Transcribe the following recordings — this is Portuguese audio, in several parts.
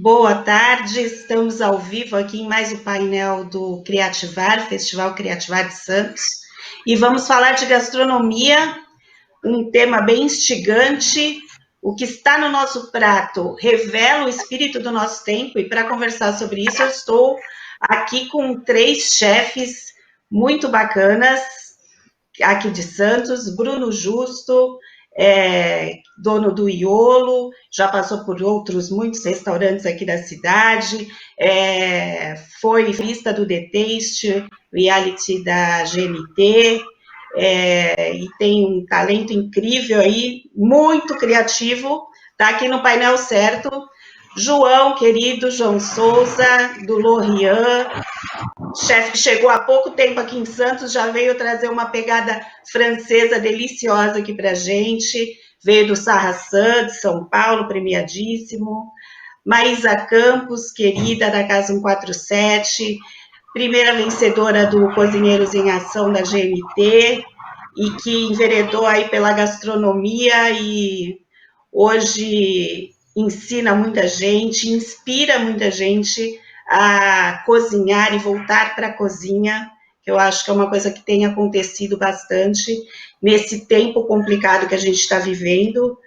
Boa tarde, estamos ao vivo aqui em mais um painel do Criativar, Festival Criativar de Santos, e vamos falar de gastronomia, um tema bem instigante. O que está no nosso prato revela o espírito do nosso tempo, e para conversar sobre isso, eu estou aqui com três chefes muito bacanas aqui de Santos: Bruno Justo, dono do Iolo, já passou por outros muitos restaurantes aqui da cidade, foi finalista do The Taste, reality da GNT, e tem um talento incrível aí, muito criativo, está aqui no painel certo. João, querido João Souza, do Lorian, chefe que chegou há pouco tempo aqui em Santos, já veio trazer uma pegada francesa deliciosa aqui para a gente. Veio do Sarraçã, de São Paulo, premiadíssimo. Maísa Campos, querida da Casa 147, primeira vencedora do Cozinheiros em Ação da GNT, e que enveredou aí pela gastronomia e hoje ensina muita gente, inspira muita gente a cozinhar e voltar para a cozinha, que eu acho que é uma coisa que tem acontecido bastante nesse tempo complicado que a gente está vivendo.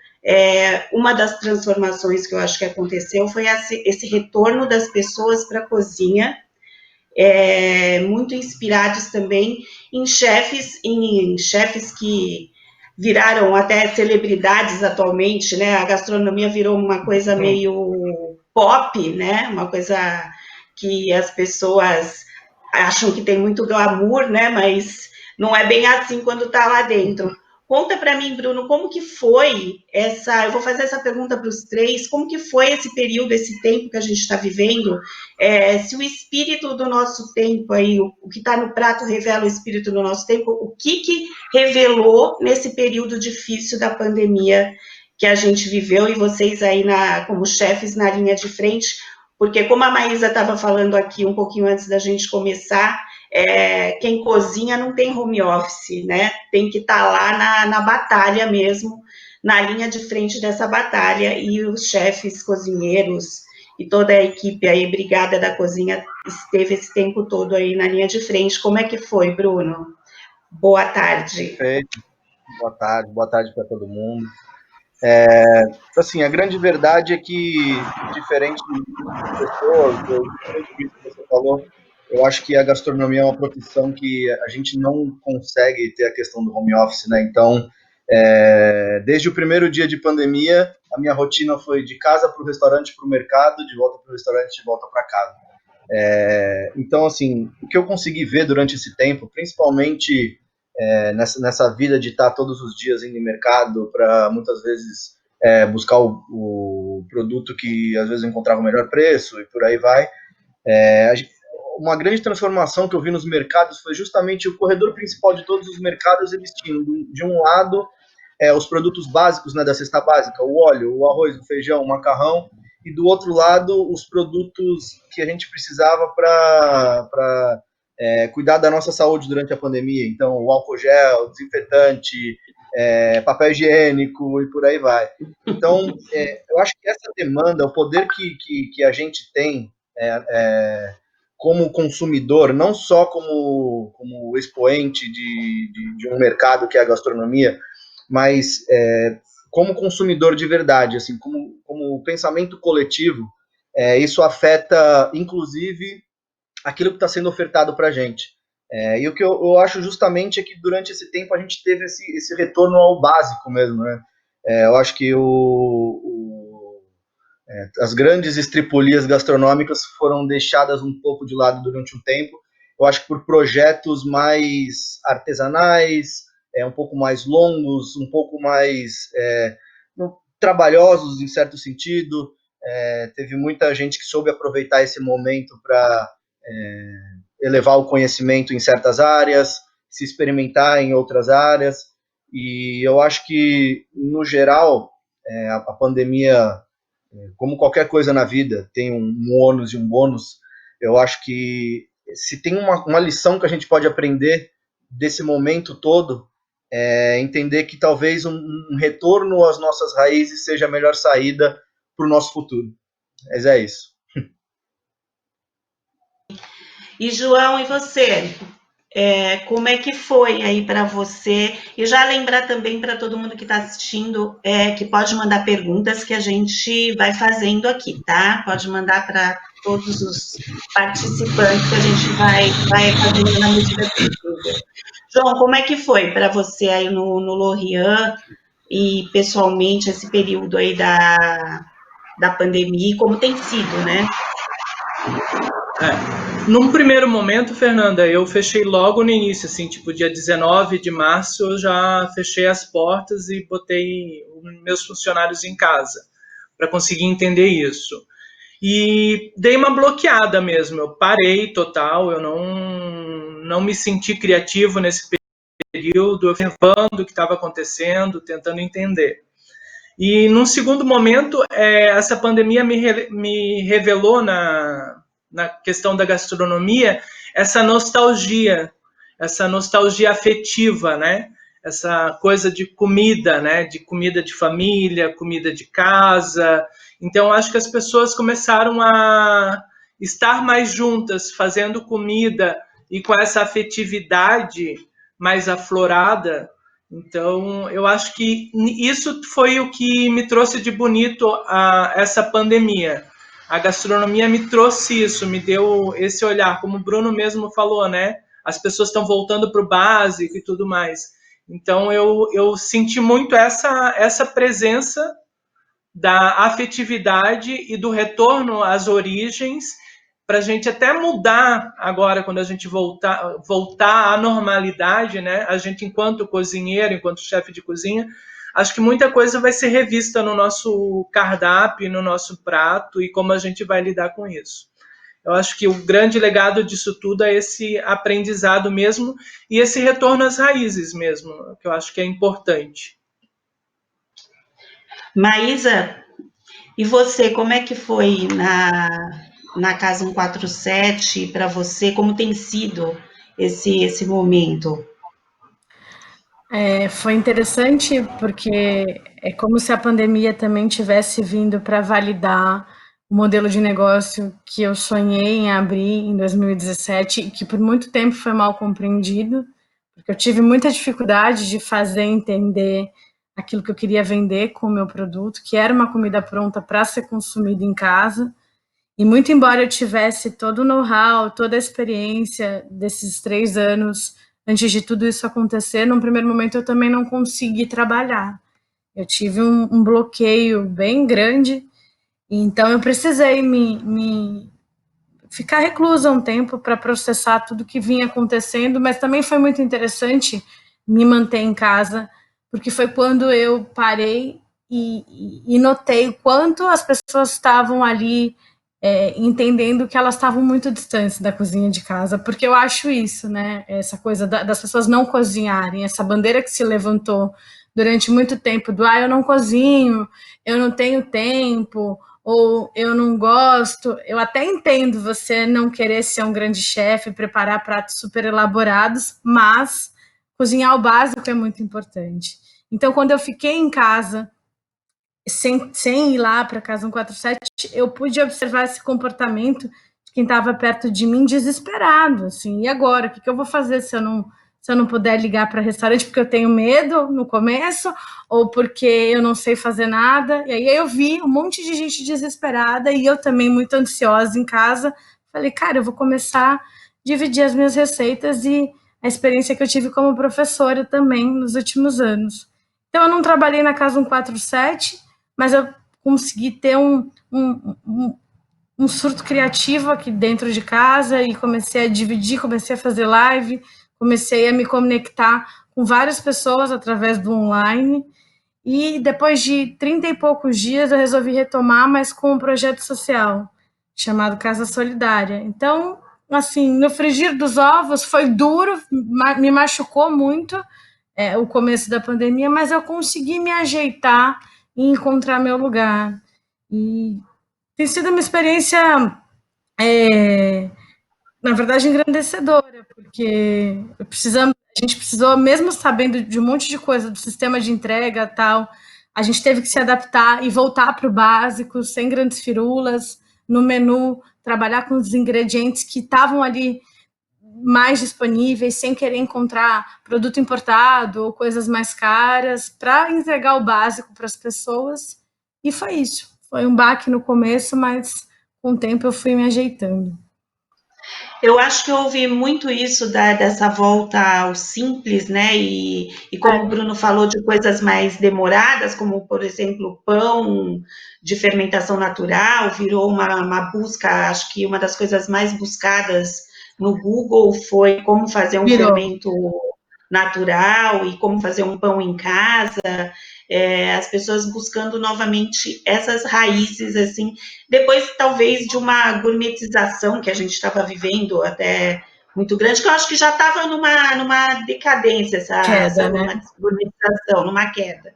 Uma das transformações que eu acho que aconteceu foi esse retorno das pessoas para a cozinha, muito inspirados também em chefes que viraram até celebridades atualmente, né? A gastronomia virou uma coisa meio pop, né? Uma coisa que as pessoas acham que tem muito glamour, né? Mas não é bem assim quando está lá dentro. Conta para mim, Bruno, como que foi essa... Eu vou fazer essa pergunta para os três. Como que foi esse período, esse tempo que a gente está vivendo? Se o espírito do nosso tempo aí, o que está no prato revela o espírito do nosso tempo, o que revelou nesse período difícil da pandemia que a gente viveu, e vocês aí como chefes na linha de frente, porque como a Maísa estava falando aqui um pouquinho antes da gente começar, quem cozinha não tem home office, né? Tem que estar lá na batalha mesmo, na linha de frente dessa batalha, e os chefes cozinheiros e toda a equipe aí, Brigada da Cozinha, esteve esse tempo todo aí na linha de frente. Como é que foi, Bruno? Boa tarde. Perfeito. Boa tarde para todo mundo. Assim, a grande verdade é que, diferente de muitas pessoas, ou diferente disso que você falou, eu acho que a gastronomia é uma profissão que a gente não consegue ter a questão do home office, né? Então, desde o primeiro dia de pandemia, a minha rotina foi de casa para o restaurante, para o mercado, de volta para o restaurante, de volta para casa. Então, assim, o que eu consegui ver durante esse tempo, principalmente nessa vida de estar todos os dias indo em mercado para muitas vezes buscar o produto que às vezes encontrava o melhor preço e por aí vai. Uma grande transformação que eu vi nos mercados foi justamente o corredor principal de todos os mercados. Eles tinham, de um lado, os produtos básicos, né, da cesta básica, o óleo, o arroz, o feijão, o macarrão, e do outro lado os produtos que a gente precisava para cuidar da nossa saúde durante a pandemia. Então, o álcool gel, desinfetante, papel higiênico e por aí vai. Então, eu acho que essa demanda, o poder que a gente tem como consumidor, não só como expoente de um mercado que é a gastronomia, mas como consumidor de verdade, assim, como pensamento coletivo, isso afeta, inclusive, aquilo que está sendo ofertado para a gente. E o que eu acho justamente é que durante esse tempo a gente teve esse retorno ao básico mesmo, né? Eu acho que as grandes estripulias gastronômicas foram deixadas um pouco de lado durante um tempo. Eu acho que por projetos mais artesanais, um pouco mais longos, um pouco mais trabalhosos em certo sentido. Teve muita gente que soube aproveitar esse momento para elevar o conhecimento em certas áreas, se experimentar em outras áreas. E eu acho que, no geral, a pandemia, como qualquer coisa na vida, tem um ônus e um bônus. Eu acho que se tem uma lição que a gente pode aprender desse momento todo, entender que talvez um retorno às nossas raízes seja a melhor saída para o nosso futuro. Mas é isso. E, João, e você? Como é que foi aí para você? E já lembrar também para todo mundo que está assistindo que pode mandar perguntas que a gente vai fazendo aqui, tá? Pode mandar para todos os participantes que a gente vai fazendo na medida do possível. João, como é que foi para você aí no Lorient e pessoalmente esse período aí da pandemia, como tem sido, né? Num primeiro momento, Fernanda, eu fechei logo no início, assim, tipo dia 19 de março, eu já fechei as portas e botei meus funcionários em casa para conseguir entender isso. E dei uma bloqueada mesmo, eu parei total, eu não me senti criativo nesse período, eu observando o que estava acontecendo, tentando entender. E num segundo momento, essa pandemia me revelou na questão da gastronomia essa nostalgia afetiva, né? Essa coisa de comida, né? De comida de família, comida de casa. Então, acho que as pessoas começaram a estar mais juntas, fazendo comida e com essa afetividade mais aflorada. Então, eu acho que isso foi o que me trouxe de bonito a essa pandemia. A gastronomia me trouxe isso, me deu esse olhar, como o Bruno mesmo falou, né? As pessoas estão voltando para o básico e tudo mais. Então, eu senti muito essa presença da afetividade e do retorno às origens, para a gente até mudar agora, quando a gente voltar à normalidade, né? A gente, enquanto cozinheiro, enquanto chefe de cozinha, acho que muita coisa vai ser revista no nosso cardápio, no nosso prato, e como a gente vai lidar com isso. Eu acho que o grande legado disso tudo é esse aprendizado mesmo, e esse retorno às raízes mesmo, que eu acho que é importante. Maísa, e você, como é que foi na Casa 147 para você? Como tem sido esse momento? Foi interessante porque é como se a pandemia também tivesse vindo para validar o modelo de negócio que eu sonhei em abrir em 2017 e que por muito tempo foi mal compreendido, porque eu tive muita dificuldade de fazer entender aquilo que eu queria vender com o meu produto, que era uma comida pronta para ser consumida em casa. E muito embora eu tivesse todo o know-how, toda a experiência desses 3 anos antes de tudo isso acontecer, num primeiro momento eu também não consegui trabalhar. Eu tive um bloqueio bem grande, então eu precisei me ficar reclusa um tempo para processar tudo que vinha acontecendo, mas também foi muito interessante me manter em casa, porque foi quando eu parei e notei o quanto as pessoas estavam ali entendendo que elas estavam muito distantes da cozinha de casa, porque eu acho isso, né? Essa coisa das pessoas não cozinharem, essa bandeira que se levantou durante muito tempo do eu não cozinho, eu não tenho tempo, ou eu não gosto. Eu até entendo você não querer ser um grande chefe, preparar pratos super elaborados, mas cozinhar o básico é muito importante. Então, quando eu fiquei em casa, sem ir lá para a Casa 147, eu pude observar esse comportamento de quem estava perto de mim desesperado, assim, e agora? O que eu vou fazer se eu não puder ligar para restaurante porque eu tenho medo no começo, ou porque eu não sei fazer nada? E aí eu vi um monte de gente desesperada e eu também muito ansiosa em casa. Falei, cara, eu vou começar a dividir as minhas receitas e a experiência que eu tive como professora também nos últimos anos. Então eu não trabalhei na Casa 147, mas eu consegui ter um surto criativo aqui dentro de casa e comecei a dividir, comecei a fazer live, comecei a me conectar com várias pessoas através do online. E depois de 30 e poucos dias eu resolvi retomar, mas com um projeto social chamado Casa Solidária. Então, assim, no frigir dos ovos foi duro, me machucou muito o começo da pandemia, mas eu consegui me ajeitar e encontrar meu lugar. E tem sido uma experiência, na verdade, engrandecedora, porque a gente precisou, mesmo sabendo de um monte de coisa do sistema de entrega e tal, a gente teve que se adaptar e voltar para o básico, sem grandes firulas, no menu, trabalhar com os ingredientes que estavam ali mais disponíveis, sem querer encontrar produto importado ou coisas mais caras, para entregar o básico para as pessoas. E foi isso. Foi um baque no começo, mas com o tempo eu fui me ajeitando. Eu acho que houve muito isso dessa volta ao simples, né? E como o Bruno falou de coisas mais demoradas, como, por exemplo, pão de fermentação natural, virou uma busca, acho que uma das coisas mais buscadas no Google foi como fazer um fermento natural e como fazer um pão em casa. As pessoas buscando novamente essas raízes, assim, depois talvez de uma gourmetização que a gente estava vivendo até muito grande, que eu acho que já estava numa decadência, essa gourmetização, numa queda.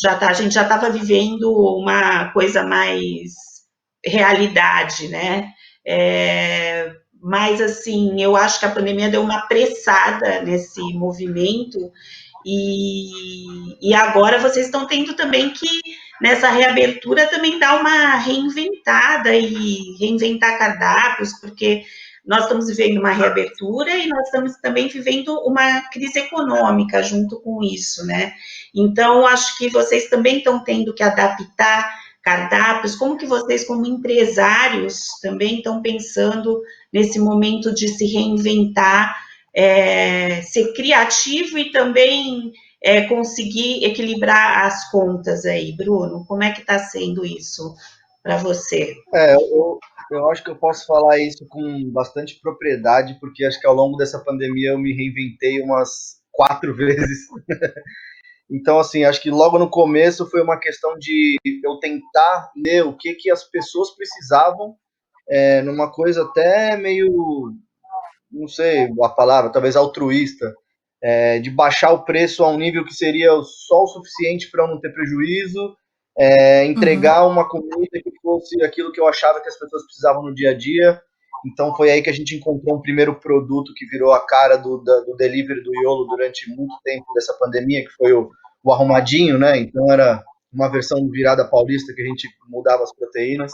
A gente já estava vivendo uma coisa mais realidade, né? Mas, assim, eu acho que a pandemia deu uma apressada nesse movimento e agora vocês estão tendo também que, nessa reabertura, também dar uma reinventada e reinventar cardápios, porque nós estamos vivendo uma reabertura e nós estamos também vivendo uma crise econômica junto com isso, né? Então, acho que vocês também estão tendo que adaptar cardápios. Como que vocês, como empresários, também estão pensando nesse momento de se reinventar, ser criativo e também conseguir equilibrar as contas aí? Bruno, como é que está sendo isso para você? Eu acho que eu posso falar isso com bastante propriedade, porque acho que ao longo dessa pandemia eu me reinventei umas 4 vezes. Então, assim, acho que logo no começo foi uma questão de eu tentar ler o que as pessoas precisavam, numa coisa até meio, não sei a palavra, talvez altruísta, de baixar o preço a um nível que seria só o suficiente para eu não ter prejuízo, entregar uma comida que fosse aquilo que eu achava que as pessoas precisavam no dia a dia. Então foi aí que a gente encontrou um primeiro produto que virou a cara do delivery do Iolo durante muito tempo dessa pandemia, que foi o arrumadinho, né? Então era uma versão virada paulista que a gente mudava as proteínas.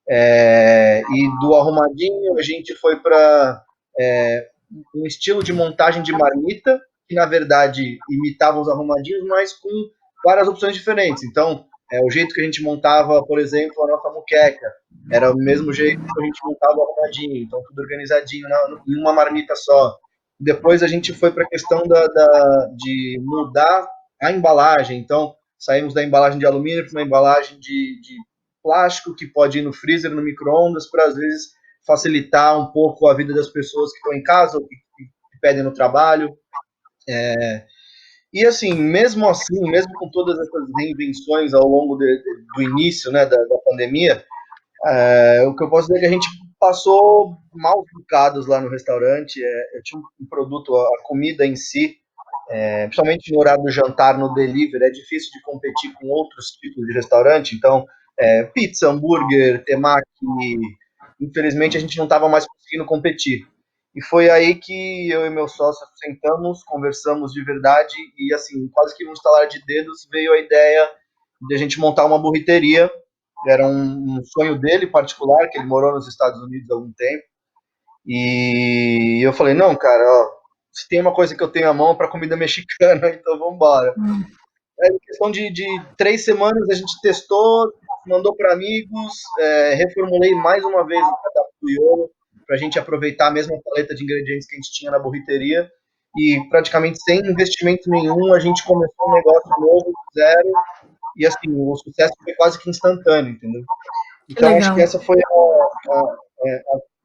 E do arrumadinho a gente foi para um estilo de montagem de marmita, que na verdade imitava os arrumadinhos, mas com várias opções diferentes. Então, o jeito que a gente montava, por exemplo, a nossa moqueca, era o mesmo jeito que a gente montava o arrumadinho, então tudo organizadinho em uma marmita só. Depois a gente foi para a questão de mudar a embalagem, então saímos da embalagem de alumínio para uma embalagem de plástico que pode ir no freezer, no micro-ondas, para às vezes facilitar um pouco a vida das pessoas que estão em casa ou que pedem no trabalho. E assim, mesmo com todas essas reinvenções ao longo do início, né, da pandemia, o que eu posso dizer é que a gente passou maus bocados lá no restaurante. Eu tinha um produto, a comida em si, principalmente no horário do jantar, no delivery, é difícil de competir com outros tipos de restaurante. Então, pizza, hambúrguer, temaki, infelizmente a gente não estava mais conseguindo competir. E foi aí que eu e meu sócio sentamos, conversamos de verdade e, assim, quase que num estalar de dedos veio a ideia de a gente montar uma burriteria. Era um sonho dele particular, que ele morou nos Estados Unidos há algum tempo. E eu falei, não, cara, se tem uma coisa que eu tenho à mão para comida mexicana, então vamos embora. Em questão de 3 semanas a gente testou, mandou para amigos, reformulei mais uma vez o cardápio do Iolo, para a gente aproveitar a mesma paleta de ingredientes que a gente tinha na burriteria, e praticamente sem investimento nenhum a gente começou um negócio novo, do zero, e assim, o sucesso foi quase que instantâneo, entendeu? Então acho que essa foi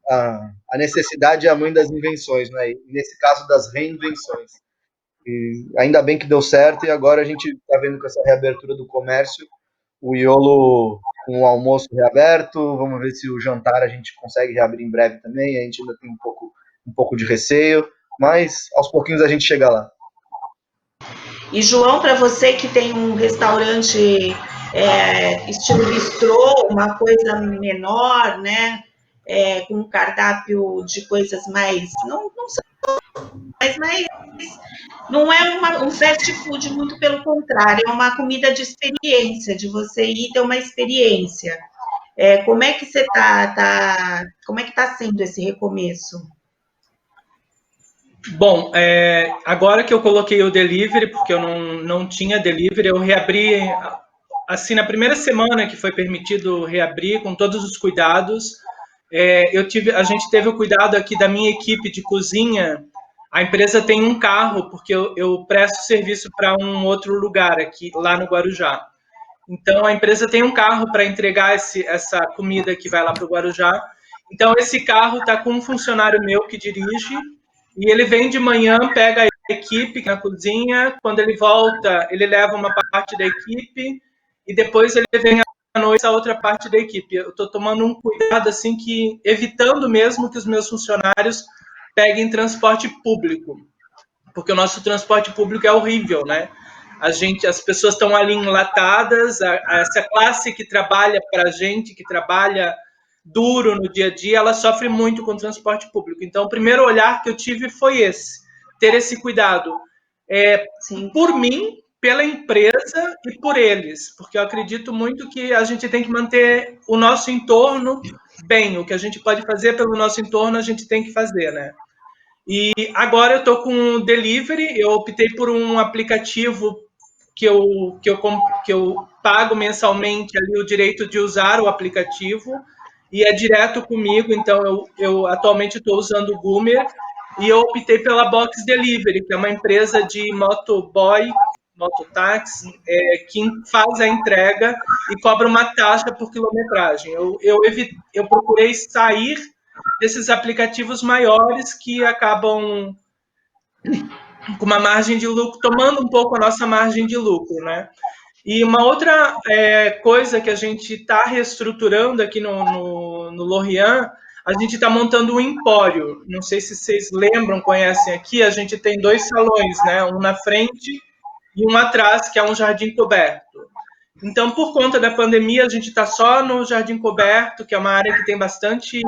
a necessidade é a mãe das invenções, né? E nesse caso das reinvenções. E ainda bem que deu certo, e agora a gente está vendo com essa reabertura do comércio, o Iolo com o almoço reaberto, vamos ver se o jantar a gente consegue reabrir em breve também. A gente ainda tem um pouco de receio, mas aos pouquinhos a gente chega lá. E João, para você que tem um restaurante estilo bistrô, uma coisa menor, né, com um cardápio de coisas mais, não não é um fast food, muito pelo contrário, é uma comida de experiência, de você ir ter uma experiência. Como é que você como é que está sendo esse recomeço? Bom, agora que eu coloquei o delivery, porque eu não tinha delivery, eu reabri, assim, na primeira semana que foi permitido reabrir, com todos os cuidados. A gente teve o cuidado aqui da minha equipe de cozinha. A empresa tem um carro, porque eu presto serviço para um outro lugar aqui, lá no Guarujá. Então, a empresa tem um carro para entregar essa comida que vai lá para o Guarujá. Então, esse carro está com um funcionário meu que dirige, e ele vem de manhã, pega a equipe na cozinha, quando ele volta, ele leva uma parte da equipe, e depois ele vem à noite a outra parte da equipe. Eu estou tomando um cuidado, assim, evitando mesmo que os meus funcionários peguem transporte público, porque o nosso transporte público é horrível, né? As pessoas estão ali enlatadas, essa classe que trabalha para a gente, que trabalha duro no dia a dia, ela sofre muito com o transporte público. Então, o primeiro olhar que eu tive foi ter esse cuidado. Por mim, pela empresa e por eles, porque eu acredito muito que a gente tem que manter o nosso entorno bem, o que a gente pode fazer pelo nosso entorno, a gente tem que fazer, né? E agora eu estou com o delivery, eu optei por um aplicativo que eu pago mensalmente ali o direito de usar o aplicativo, e é direto comigo, então eu atualmente estou usando o Goomer, e eu optei pela Box Delivery, que é uma empresa de motoboy, mototáxi, que faz a entrega e cobra uma taxa por quilometragem. Eu procurei sair desses aplicativos maiores que acabam com uma margem de lucro, tomando um pouco a nossa margem de lucro, né? E uma outra coisa que a gente está reestruturando aqui no Lorient, a gente está montando um empório. Não sei se vocês lembram, conhecem aqui, a gente tem 2 salões, né? Um na frente e um atrás, que é um jardim coberto. Então, por conta da pandemia, a gente está só no jardim coberto, que é uma área que tem bastante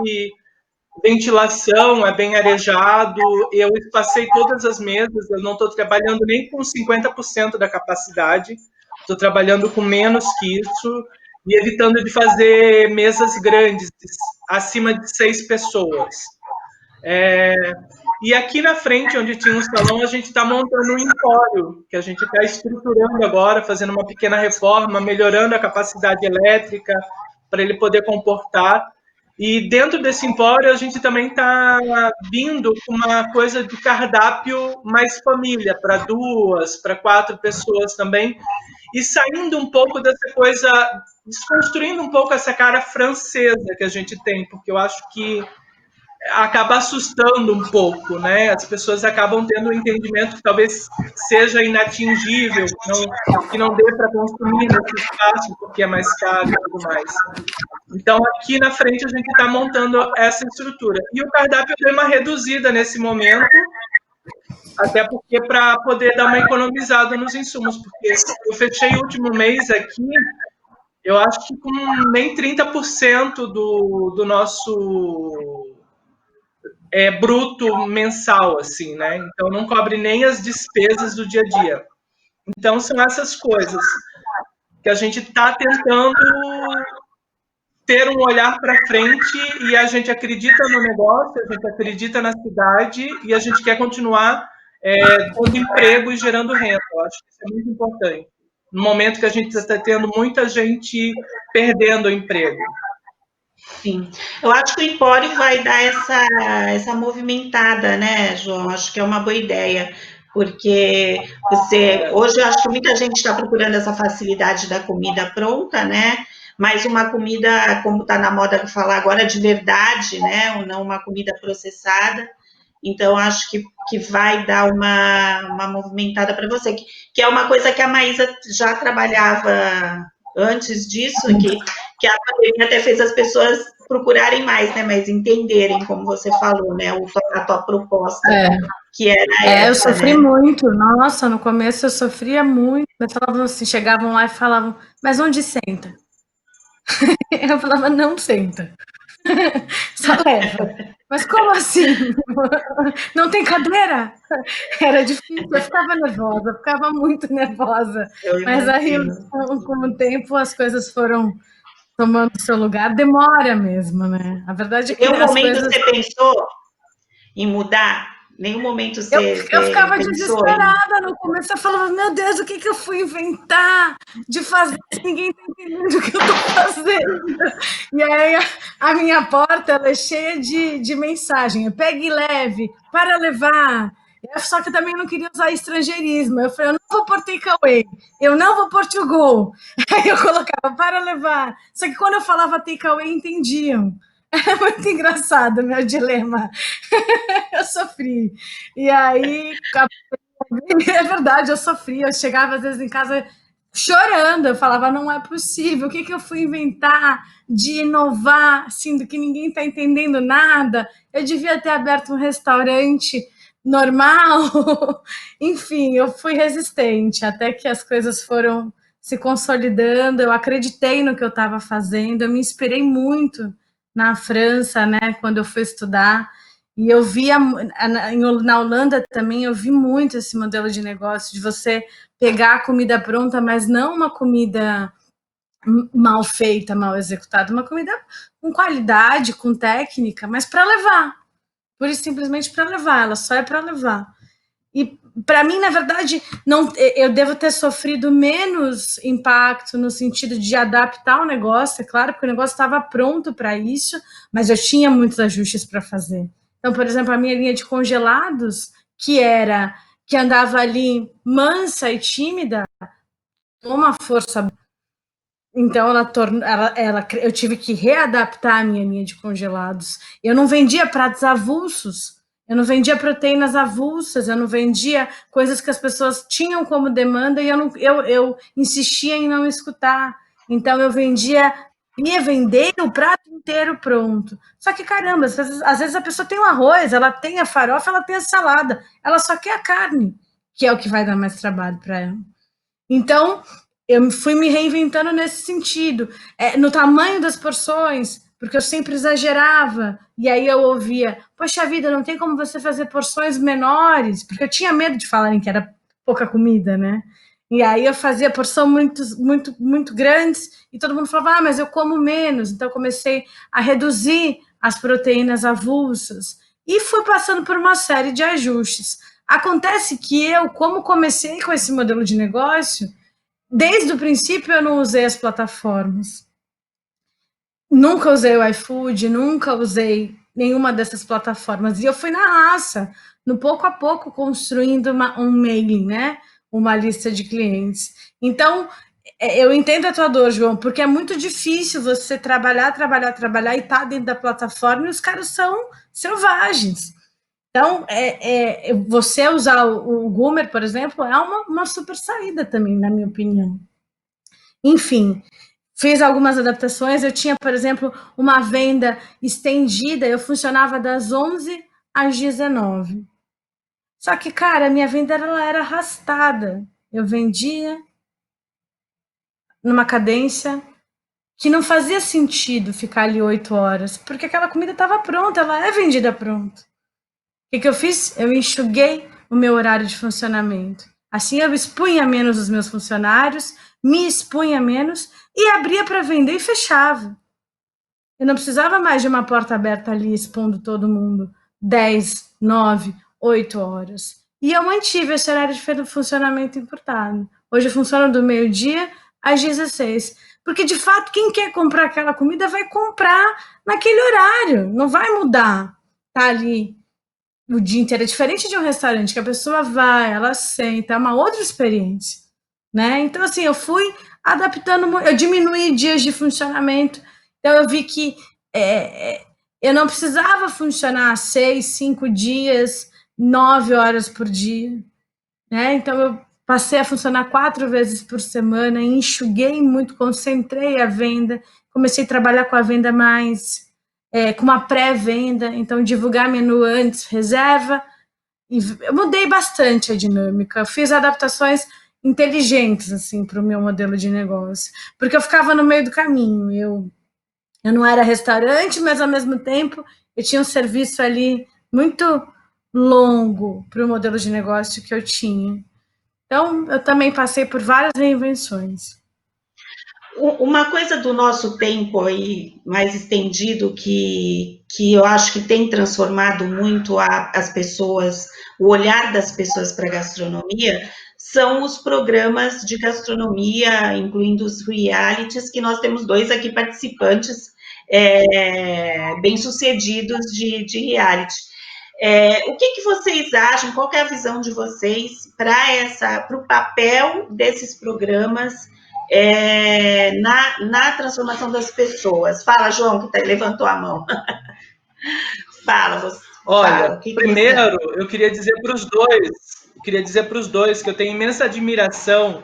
ventilação, é bem arejado. Eu passei todas as mesas, eu não estou trabalhando nem com 50% da capacidade, estou trabalhando com menos que isso e evitando de fazer mesas grandes, acima de 6 pessoas. E aqui na frente, onde tinha um salão, a gente está montando um empório, que a gente está estruturando agora, fazendo uma pequena reforma, melhorando a capacidade elétrica para ele poder comportar. E dentro desse empório, a gente também está vindo com uma coisa de cardápio mais família, para 2, para 4 pessoas também, e saindo um pouco dessa coisa, desconstruindo um pouco essa cara francesa que a gente tem, porque eu acho que acaba assustando um pouco, né? As pessoas acabam tendo um entendimento que talvez seja inatingível, que não dê para consumir nesse espaço, porque é mais caro e tudo mais. Então, aqui na frente, a gente está montando essa estrutura. E o cardápio deu uma reduzida nesse momento, até porque para poder dar uma economizada nos insumos, porque eu fechei o último mês aqui, eu acho que com nem 30% do nosso bruto mensal, assim, né? Então, não cobre nem as despesas do dia a dia. Então, são essas coisas que a gente está tentando ter um olhar para frente, e a gente acredita no negócio, a gente acredita na cidade e a gente quer continuar dando emprego e gerando renda. Eu acho que isso é muito importante. No momento que a gente está tendo muita gente perdendo o emprego. Sim, eu acho que o Empório vai dar essa movimentada, né, João? Acho que é uma boa ideia, porque hoje eu acho que muita gente está procurando essa facilidade da comida pronta, né? Mas uma comida, como está na moda de falar agora, de verdade, né? Ou não uma comida processada. Então, acho que vai dar uma movimentada para você, que é uma coisa que a Maísa já trabalhava antes disso, que a pandemia até fez as pessoas procurarem mais, né? Mas entenderem, como você falou, né? A tua proposta, que era essa, eu sofri né? muito. Nossa, no começo eu sofria muito. Mas falavam assim, chegavam lá e falavam, mas onde senta? Eu falava, não senta. Só leva. Mas como assim? Não tem cadeira? Era difícil, eu ficava nervosa, eu ficava muito nervosa. Mas aí, com o tempo, as coisas foram tomando seu lugar. Demora mesmo, né? A verdade é que Nenhum as momento coisas... você pensou em mudar? Nenhum momento você Eu ficava pensou em... desesperada no começo, eu falava, meu Deus, o que eu fui inventar de fazer se ninguém está entendendo o que eu estou fazendo? E aí a minha porta ela é cheia de mensagem, pegue leve, para levar. Só que eu também não queria usar estrangeirismo. Eu falei, eu não vou pôr takeaway, eu não vou pôr to go. Aí eu colocava para levar. Só que quando eu falava takeaway, entendiam. É muito engraçado o meu dilema. Eu sofri. E aí, é verdade, eu sofri. Eu chegava às vezes em casa chorando. Eu falava, não é possível. O que eu fui inventar de inovar, sendo que ninguém está entendendo nada? Eu devia ter aberto um restaurante normal. Enfim, eu fui resistente até que as coisas foram se consolidando. Eu acreditei no que eu estava fazendo. Eu me inspirei muito na França, né, quando eu fui estudar. E eu via, na Holanda também, eu vi muito esse modelo de negócio, de você pegar a comida pronta, mas não uma comida mal feita, mal executada, uma comida com qualidade, com técnica, mas para levar, pura e simplesmente para levar, ela só é para levar. E para mim, na verdade, não, eu devo ter sofrido menos impacto no sentido de adaptar o negócio, é claro, porque o negócio estava pronto para isso, mas eu tinha muitos ajustes para fazer. Então, por exemplo, a minha linha de congelados, que andava ali mansa e tímida, uma força. Então, eu tive que readaptar a minha linha de congelados. Eu não vendia pratos avulsos, eu não vendia proteínas avulsas, eu não vendia coisas que as pessoas tinham como demanda e eu insistia em não escutar. Então, ia vender o prato inteiro pronto. Só que, caramba, às vezes a pessoa tem o arroz, ela tem a farofa, ela tem a salada, ela só quer a carne, que é o que vai dar mais trabalho para ela. Então, eu fui me reinventando nesse sentido, no tamanho das porções, porque eu sempre exagerava, e aí eu ouvia, poxa vida, não tem como você fazer porções menores, porque eu tinha medo de falarem que era pouca comida, né? E aí eu fazia porção muito grandes, e todo mundo falava, mas eu como menos, então eu comecei a reduzir as proteínas avulsas, e fui passando por uma série de ajustes. Acontece que eu, como comecei com esse modelo de negócio, desde o princípio eu não usei as plataformas. Nunca usei o iFood, nunca usei nenhuma dessas plataformas. E eu fui na raça, no pouco a pouco, construindo um mailing, né? Uma lista de clientes. Então, eu entendo a tua dor, João, porque é muito difícil você trabalhar e estar dentro da plataforma e os caras são selvagens. Então, você usar o Goomer, por exemplo, é uma super saída também, na minha opinião. Enfim, fiz algumas adaptações. Eu tinha, por exemplo, uma venda estendida, eu funcionava das 11 às 19. Só que, cara, a minha venda ela era arrastada. Eu vendia numa cadência que não fazia sentido ficar ali 8 horas, porque aquela comida estava pronta, ela é vendida pronta. O que eu fiz? Eu enxuguei o meu horário de funcionamento. Assim eu expunha menos os meus funcionários, me expunha menos e abria para vender e fechava. Eu não precisava mais de uma porta aberta ali expondo todo mundo 10, 9, 8 horas. E eu mantive esse horário de funcionamento encurtado. Hoje funciona do meio-dia às 16. Porque, de fato, quem quer comprar aquela comida vai comprar naquele horário. Não vai mudar. Tá ali o dia inteiro. É diferente de um restaurante que a pessoa vai, ela senta, é uma outra experiência, né? Então, assim, eu fui adaptando, eu diminuí dias de funcionamento, então eu vi que eu não precisava funcionar 6, 5 dias, 9 horas por dia, né? Então eu passei a funcionar 4 vezes por semana, enxuguei muito, concentrei a venda, comecei a trabalhar com a venda mais com uma pré-venda, então divulgar menu antes, reserva, e eu mudei bastante a dinâmica, fiz adaptações inteligentes assim para o meu modelo de negócio, porque eu ficava no meio do caminho, Eu não era restaurante, mas ao mesmo tempo eu tinha um serviço ali muito longo para o modelo de negócio que eu tinha. Então, eu também passei por várias reinvenções. Uma coisa do nosso tempo aí mais estendido que eu acho que tem transformado muito as pessoas, o olhar das pessoas para a gastronomia, são os programas de gastronomia, incluindo os realities, que nós temos 2 aqui participantes bem-sucedidos de reality. O que vocês acham? Qual que é a visão de vocês para o papel desses programas na transformação das pessoas? Fala, João, que levantou a mão. Fala, você. Olha, fala, primeiro eu queria dizer para os dois que eu tenho imensa admiração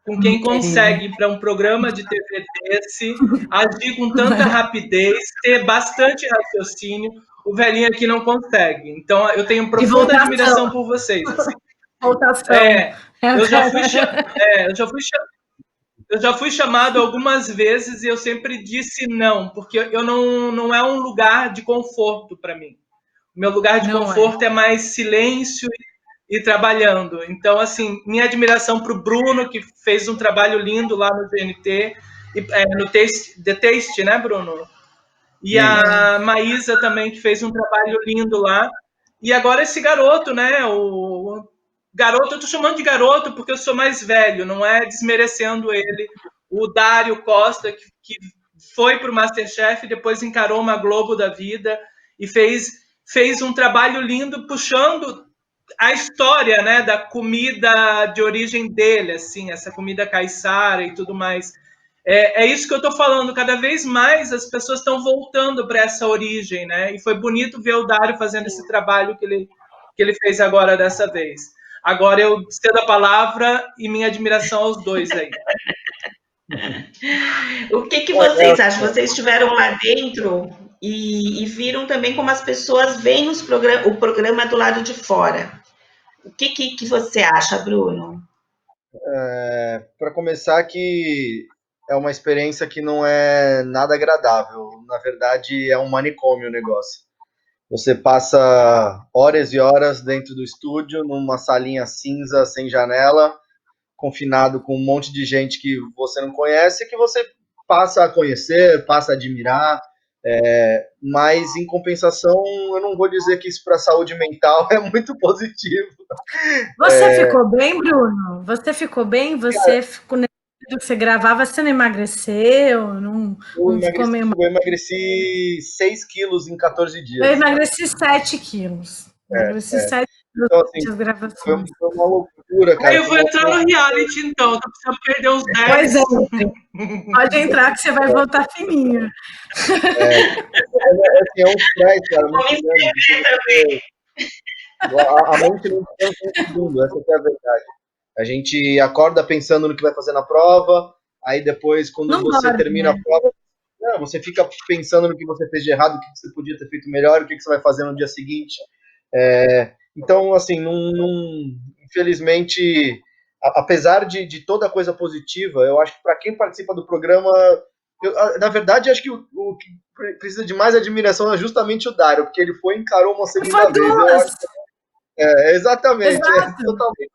com quem consegue para um programa de TV desse agir com tanta rapidez, ter bastante raciocínio. O velhinho aqui não consegue. Então eu tenho profunda admiração por vocês. Assim. Eu já fui chamado algumas vezes e eu sempre disse não, porque eu não é um lugar de conforto para mim. O meu lugar de conforto é mais silêncio e trabalhando. Então, assim, minha admiração para o Bruno, que fez um trabalho lindo lá no GNT, no The Taste, né, Bruno? E a Maísa também, que fez um trabalho lindo lá. E agora esse garoto, né? O garoto, eu tô chamando de garoto porque eu sou mais velho, não é desmerecendo ele. O Dário Costa, que foi para o Masterchef, depois encarou uma Globo da vida e fez um trabalho lindo puxando a história, né, da comida de origem dele, assim, essa comida caiçara e tudo mais. É isso que eu estou falando, cada vez mais as pessoas estão voltando para essa origem, né? E foi bonito ver o Dário fazendo esse trabalho que ele fez agora dessa vez. Agora eu cedo a palavra e minha admiração aos dois aí. O que vocês acham? Vocês estiveram lá dentro e viram também como as pessoas veem o programa do lado de fora. O que você acha, Bruno? Para começar, que é uma experiência que não é nada agradável. Na verdade, é um manicômio o negócio. Você passa horas e horas dentro do estúdio, numa salinha cinza, sem janela, confinado com um monte de gente que você não conhece, que você passa a conhecer, passa a admirar, mas em compensação, eu não vou dizer que isso para a saúde mental é muito positivo. Você ficou bem, Bruno? Você ficou bem? Você ficou que você gravava, você não emagreceu? Não ficou meio mal? Eu emagreci 6 quilos em 14 dias. Eu emagreci 7 quilos. Emagreci 7 quilos então, assim, nas gravações. Foi uma loucura, cara. Aí eu vou entrar no reality, então. Eu tô precisando perder uns 10. Pois é. Pode entrar que você vai voltar fininho. É um stress, cara. Muito grande. A mente não descansa um segundo, essa é a verdade. A gente acorda pensando no que vai fazer na prova, aí depois, quando não você termina a prova, você fica pensando no que você fez de errado, o que você podia ter feito melhor, o que você vai fazer no dia seguinte. Então, assim, infelizmente, apesar de toda coisa positiva, eu acho que para quem participa do programa, na verdade, acho que o que precisa de mais admiração é justamente o Dário, porque ele encarou uma segunda vez. Eu acho que exatamente. Exato. Totalmente.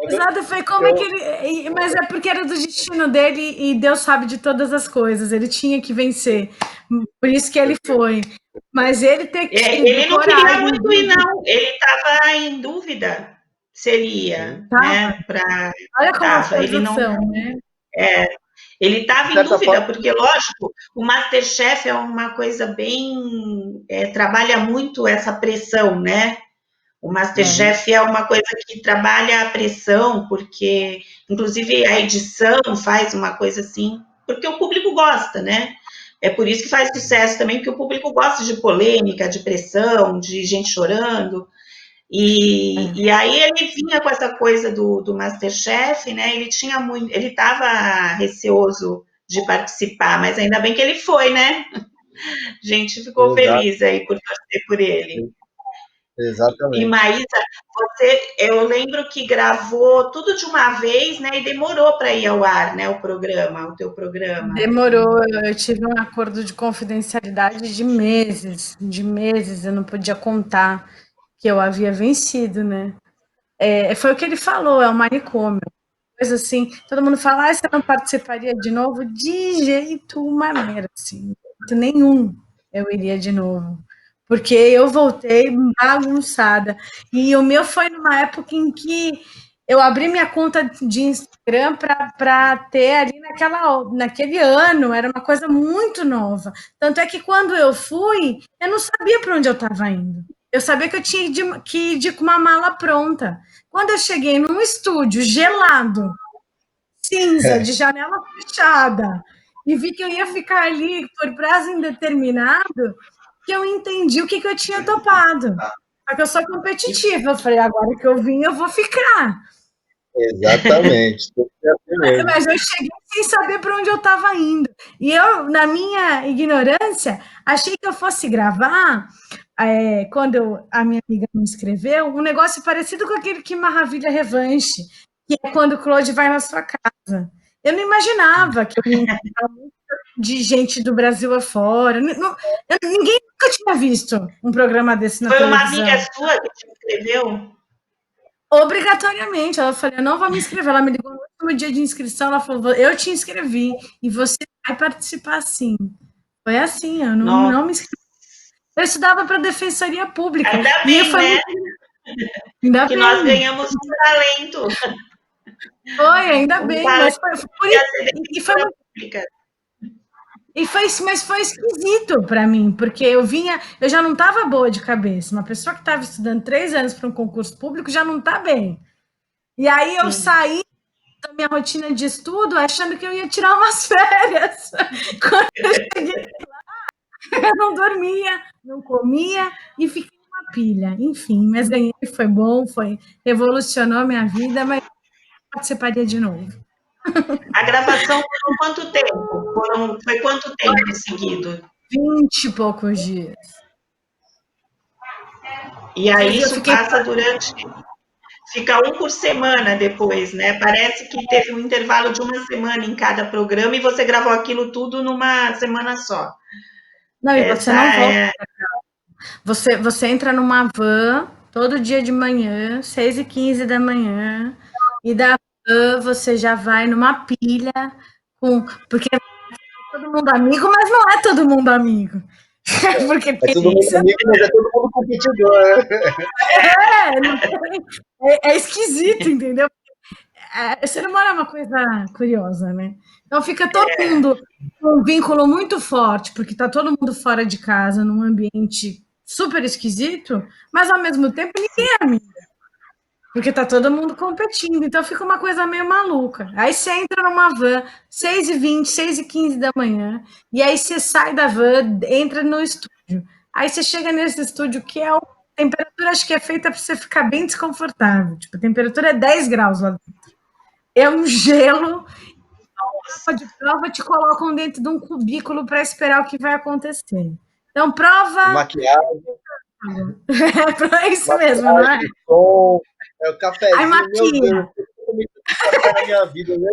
Exato, foi como então, é que ele. Mas é porque era do destino dele e Deus sabe de todas as coisas. Ele tinha que vencer. Por isso que ele foi. Mas ele tem que. Ele não queria muito ir, não. Ele estava em dúvida se ele ia, né? Olha como a ele não, né? Ele estava em dúvida, porque, lógico, o Masterchef é uma coisa bem. Trabalha muito essa pressão, né? O Masterchef é uma coisa que trabalha a pressão, porque, inclusive, a edição faz uma coisa assim, porque o público gosta, né? É por isso que faz sucesso também, porque o público gosta de polêmica, de pressão, de gente chorando. E aí ele vinha com essa coisa do Masterchef, né? Ele estava receoso de participar, mas ainda bem que ele foi, né? A gente ficou feliz aí por torcer por ele. Exatamente. E Maísa, Eu lembro que gravou tudo de uma vez, né? E demorou para ir ao ar, né? O teu programa. Demorou, eu tive um acordo de confidencialidade de meses, eu não podia contar que eu havia vencido, né? Foi o que ele falou, é um manicômio. Coisa assim, todo mundo fala, você não participaria de novo? De jeito maneiro, assim, de jeito nenhum eu iria de novo. Porque eu voltei bagunçada. E o meu foi numa época em que eu abri minha conta de Instagram para ter ali naquele ano, era uma coisa muito nova. Tanto é que quando eu fui, eu não sabia para onde eu estava indo. Eu sabia que eu tinha que ir com uma mala pronta. Quando eu cheguei num estúdio gelado, cinza, de janela fechada, e vi que eu ia ficar ali por prazo indeterminado, que eu entendi o que eu tinha topado. Só que eu sou competitiva. Eu falei, agora que eu vim, eu vou ficar. Exatamente. Mas eu cheguei sem saber para onde eu estava indo. E eu, na minha ignorância, achei que eu fosse gravar, quando a minha amiga me escreveu, um negócio parecido com aquele que Maravilha Revanche, que é quando o Claude vai na sua casa. Eu não imaginava que eu ia encontrar de gente do Brasil afora. Ninguém nunca tinha visto um programa desse na Foi uma televisão. amiga sua que te escreveu? Obrigatoriamente. Ela falou, eu não vou me inscrever. Ela me ligou no último dia de inscrição, ela falou, eu te inscrevi e você vai participar sim. Foi assim, eu não me inscrevi. Eu estudava para a Defensoria Pública. Ainda bem, né? Ainda que bem. Nós ganhamos um talento. Foi, ainda bem. Mas foi mas foi esquisito para mim, porque eu já não estava boa de cabeça. Uma pessoa que estava estudando 3 anos para um concurso público já não está bem. E aí eu saí da minha rotina de estudo achando que eu ia tirar umas férias. Quando eu cheguei lá, eu não dormia, não comia e fiquei uma pilha. Enfim, mas ganhei, foi bom, revolucionou a minha vida, mas participaria de novo. A gravação durou quanto tempo? Foi quanto tempo seguido? 20 e poucos dias. E aí isso passa fica um por semana depois, né? Parece que teve um intervalo de uma semana em cada programa e você gravou aquilo tudo numa semana só. Não, e você não volta pra cá. Você entra numa van todo dia de manhã, 6h15 da manhã, e da van você já vai numa pilha, porque é todo mundo amigo, mas não é todo mundo amigo. Porque é todo mundo amigo, mas é todo mundo competidor. É esquisito, entendeu? Ser humano é uma coisa curiosa, né? Então fica todo mundo com um vínculo muito forte, porque está todo mundo fora de casa, num ambiente super esquisito, mas ao mesmo tempo ninguém é amigo. Porque está todo mundo competindo, então fica uma coisa meio maluca. Aí você entra numa van, 6h20, 6h15 da manhã, e aí você sai da van, entra no estúdio. Aí você chega nesse estúdio que a temperatura acho que é feita para você ficar bem desconfortável. Tipo, a temperatura é 10 graus lá dentro. É um gelo. De prova te colocam dentro de um cubículo para esperar o que vai acontecer. Então, prova. Maquiagem. É isso mesmo, não é? Som, o cafezinho. Aí maquia. Meu Deus, café na minha vida, né?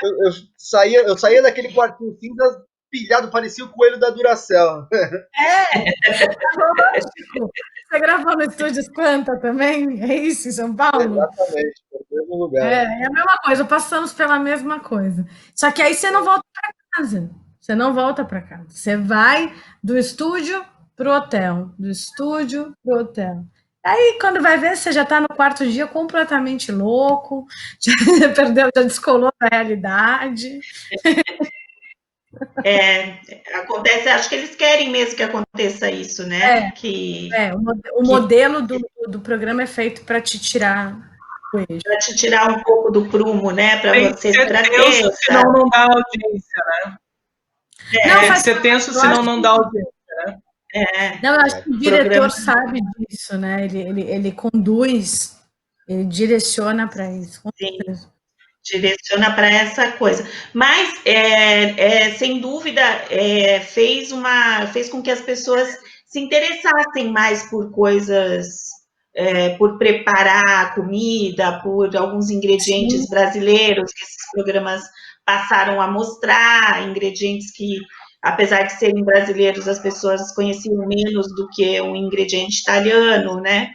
Eu saía daquele quartinho cinza pilhado, parecia o coelho da Duracell. Lógico. Você gravou no Estúdios Quanta também? É isso, em São Paulo? Exatamente, no mesmo lugar. É a mesma coisa, passamos pela mesma coisa. Só que aí você não volta para casa. Você não volta para casa. Você vai do estúdio pro hotel, do estúdio pro hotel. Aí, quando vai ver, você já está no 4º dia completamente louco, já perdeu, já descolou da realidade. Acontece, acho que eles querem mesmo que aconteça isso, né? O modelo do programa é feito para te tirar o eixo. Para te tirar um pouco do prumo, né? Para você ser tenso, senão não dá audiência, né? Tem que ser tenso, senão não dá audiência, né? Não, eu acho que o diretor sabe disso, né? Ele conduz, ele direciona para isso. Sim, direciona para essa coisa. Mas, sem dúvida, fez com que as pessoas se interessassem mais por coisas por preparar a comida, por alguns ingredientes brasileiros que esses programas passaram a mostrar, ingredientes que, apesar de serem brasileiros, as pessoas conheciam menos do que um ingrediente italiano, né?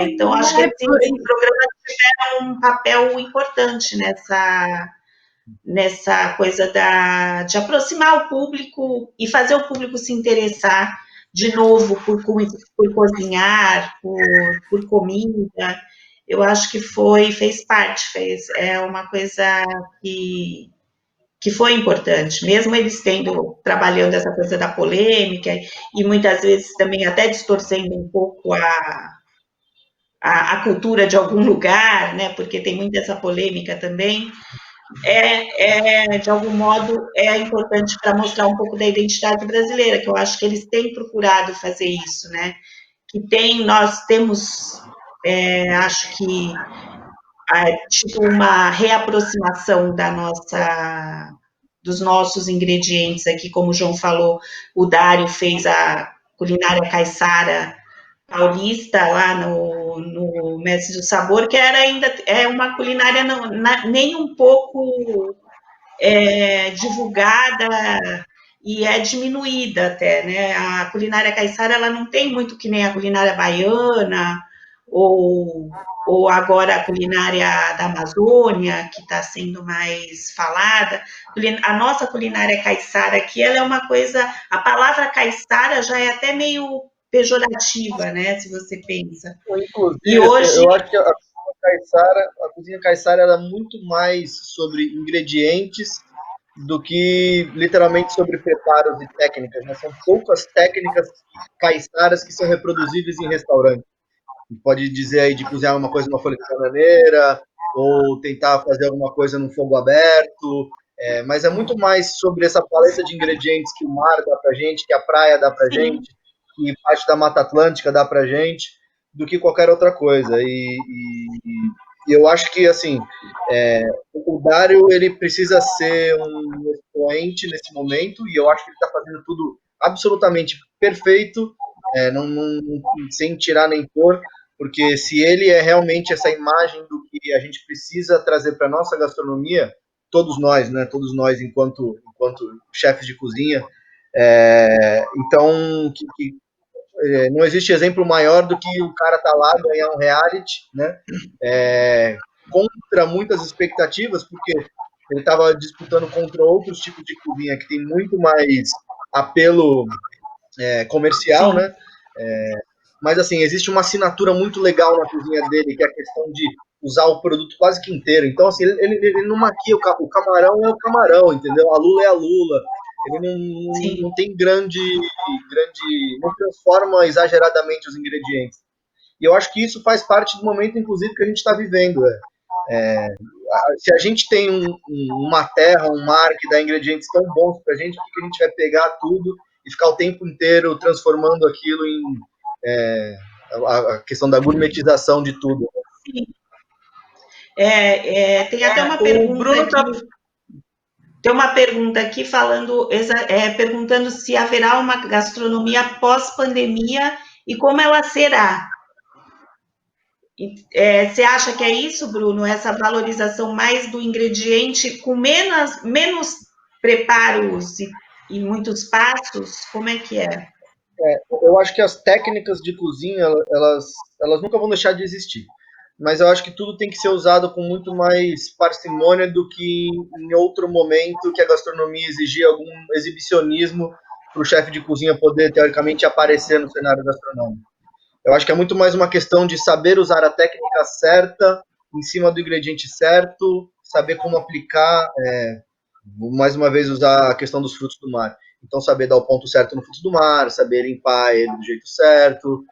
Então, acho que esses programas tiveram um papel importante nessa coisa de aproximar o público e fazer o público se interessar de novo por cozinhar, por comida. Eu acho que fez parte, é uma coisa que foi importante, mesmo eles trabalhando essa coisa da polêmica e muitas vezes também até distorcendo um pouco a cultura de algum lugar, né, porque tem muita essa polêmica também, de algum modo, é importante para mostrar um pouco da identidade brasileira, que eu acho que eles têm procurado fazer isso, né, nós temos, acho que, tipo, uma reaproximação dos nossos ingredientes aqui, como o João falou, o Dário fez a culinária caiçara paulista lá no Mestre do Sabor, que ainda é uma culinária nem um pouco divulgada e é diminuída até, né? A culinária caiçara, ela não tem muito que nem a culinária baiana ou agora a culinária da Amazônia, que está sendo mais falada. A nossa culinária caiçara aqui, ela é uma coisa... A palavra caiçara já é até meio pejorativa, né? Se você pensa. Inclusive, e hoje... eu acho que a cozinha caiçara era muito mais sobre ingredientes do que literalmente sobre preparos e técnicas, né? São poucas técnicas caiçaras que são reproduzíveis em restaurante. Pode dizer aí de cozinhar uma coisa numa folha de bananeira, ou tentar fazer alguma coisa num fogo aberto, mas é muito mais sobre essa paleta de ingredientes que o mar dá pra gente, que a praia dá pra gente, que parte da Mata Atlântica dá pra gente, do que qualquer outra coisa. E eu acho que, assim, o Dário, ele precisa ser um expoente nesse momento, e eu acho que ele está fazendo tudo absolutamente perfeito, sem tirar nem pôr, porque se ele é realmente essa imagem do que a gente precisa trazer para a nossa gastronomia, todos nós, né, todos nós enquanto chefes de cozinha, então não existe exemplo maior do que o cara tá lá, ganhar um reality, né, contra muitas expectativas, porque ele estava disputando contra outros tipos de cozinha que tem muito mais apelo comercial, né? Mas, assim, existe uma assinatura muito legal na cozinha dele, que é a questão de usar o produto quase que inteiro. Então, assim, ele não maquia, o camarão é o camarão, entendeu? A lula é a lula. Ele não tem não transforma exageradamente os ingredientes. E eu acho que isso faz parte do momento, inclusive, que a gente está vivendo. Se a gente tem uma terra, um mar que dá ingredientes tão bons para a gente, por que a gente vai pegar tudo e ficar o tempo inteiro transformando aquilo em a questão da gourmetização de tudo? Sim. Tem até uma pergunta aqui. Tem uma pergunta aqui perguntando se haverá uma gastronomia pós-pandemia e como ela será. Você acha que é isso, Bruno? Essa valorização mais do ingrediente com menos preparos e muitos passos? Como é que é? Eu acho que as técnicas de cozinha, elas nunca vão deixar de existir. Mas eu acho que tudo tem que ser usado com muito mais parcimônia do que em outro momento que a gastronomia exigia algum exibicionismo para o chefe de cozinha poder, teoricamente, aparecer no cenário gastronômico. Eu acho que é muito mais uma questão de saber usar a técnica certa, em cima do ingrediente certo, saber como aplicar, mais uma vez, usar a questão dos frutos do mar. Então, saber dar o ponto certo no fruto do mar, saber limpar ele do jeito certo,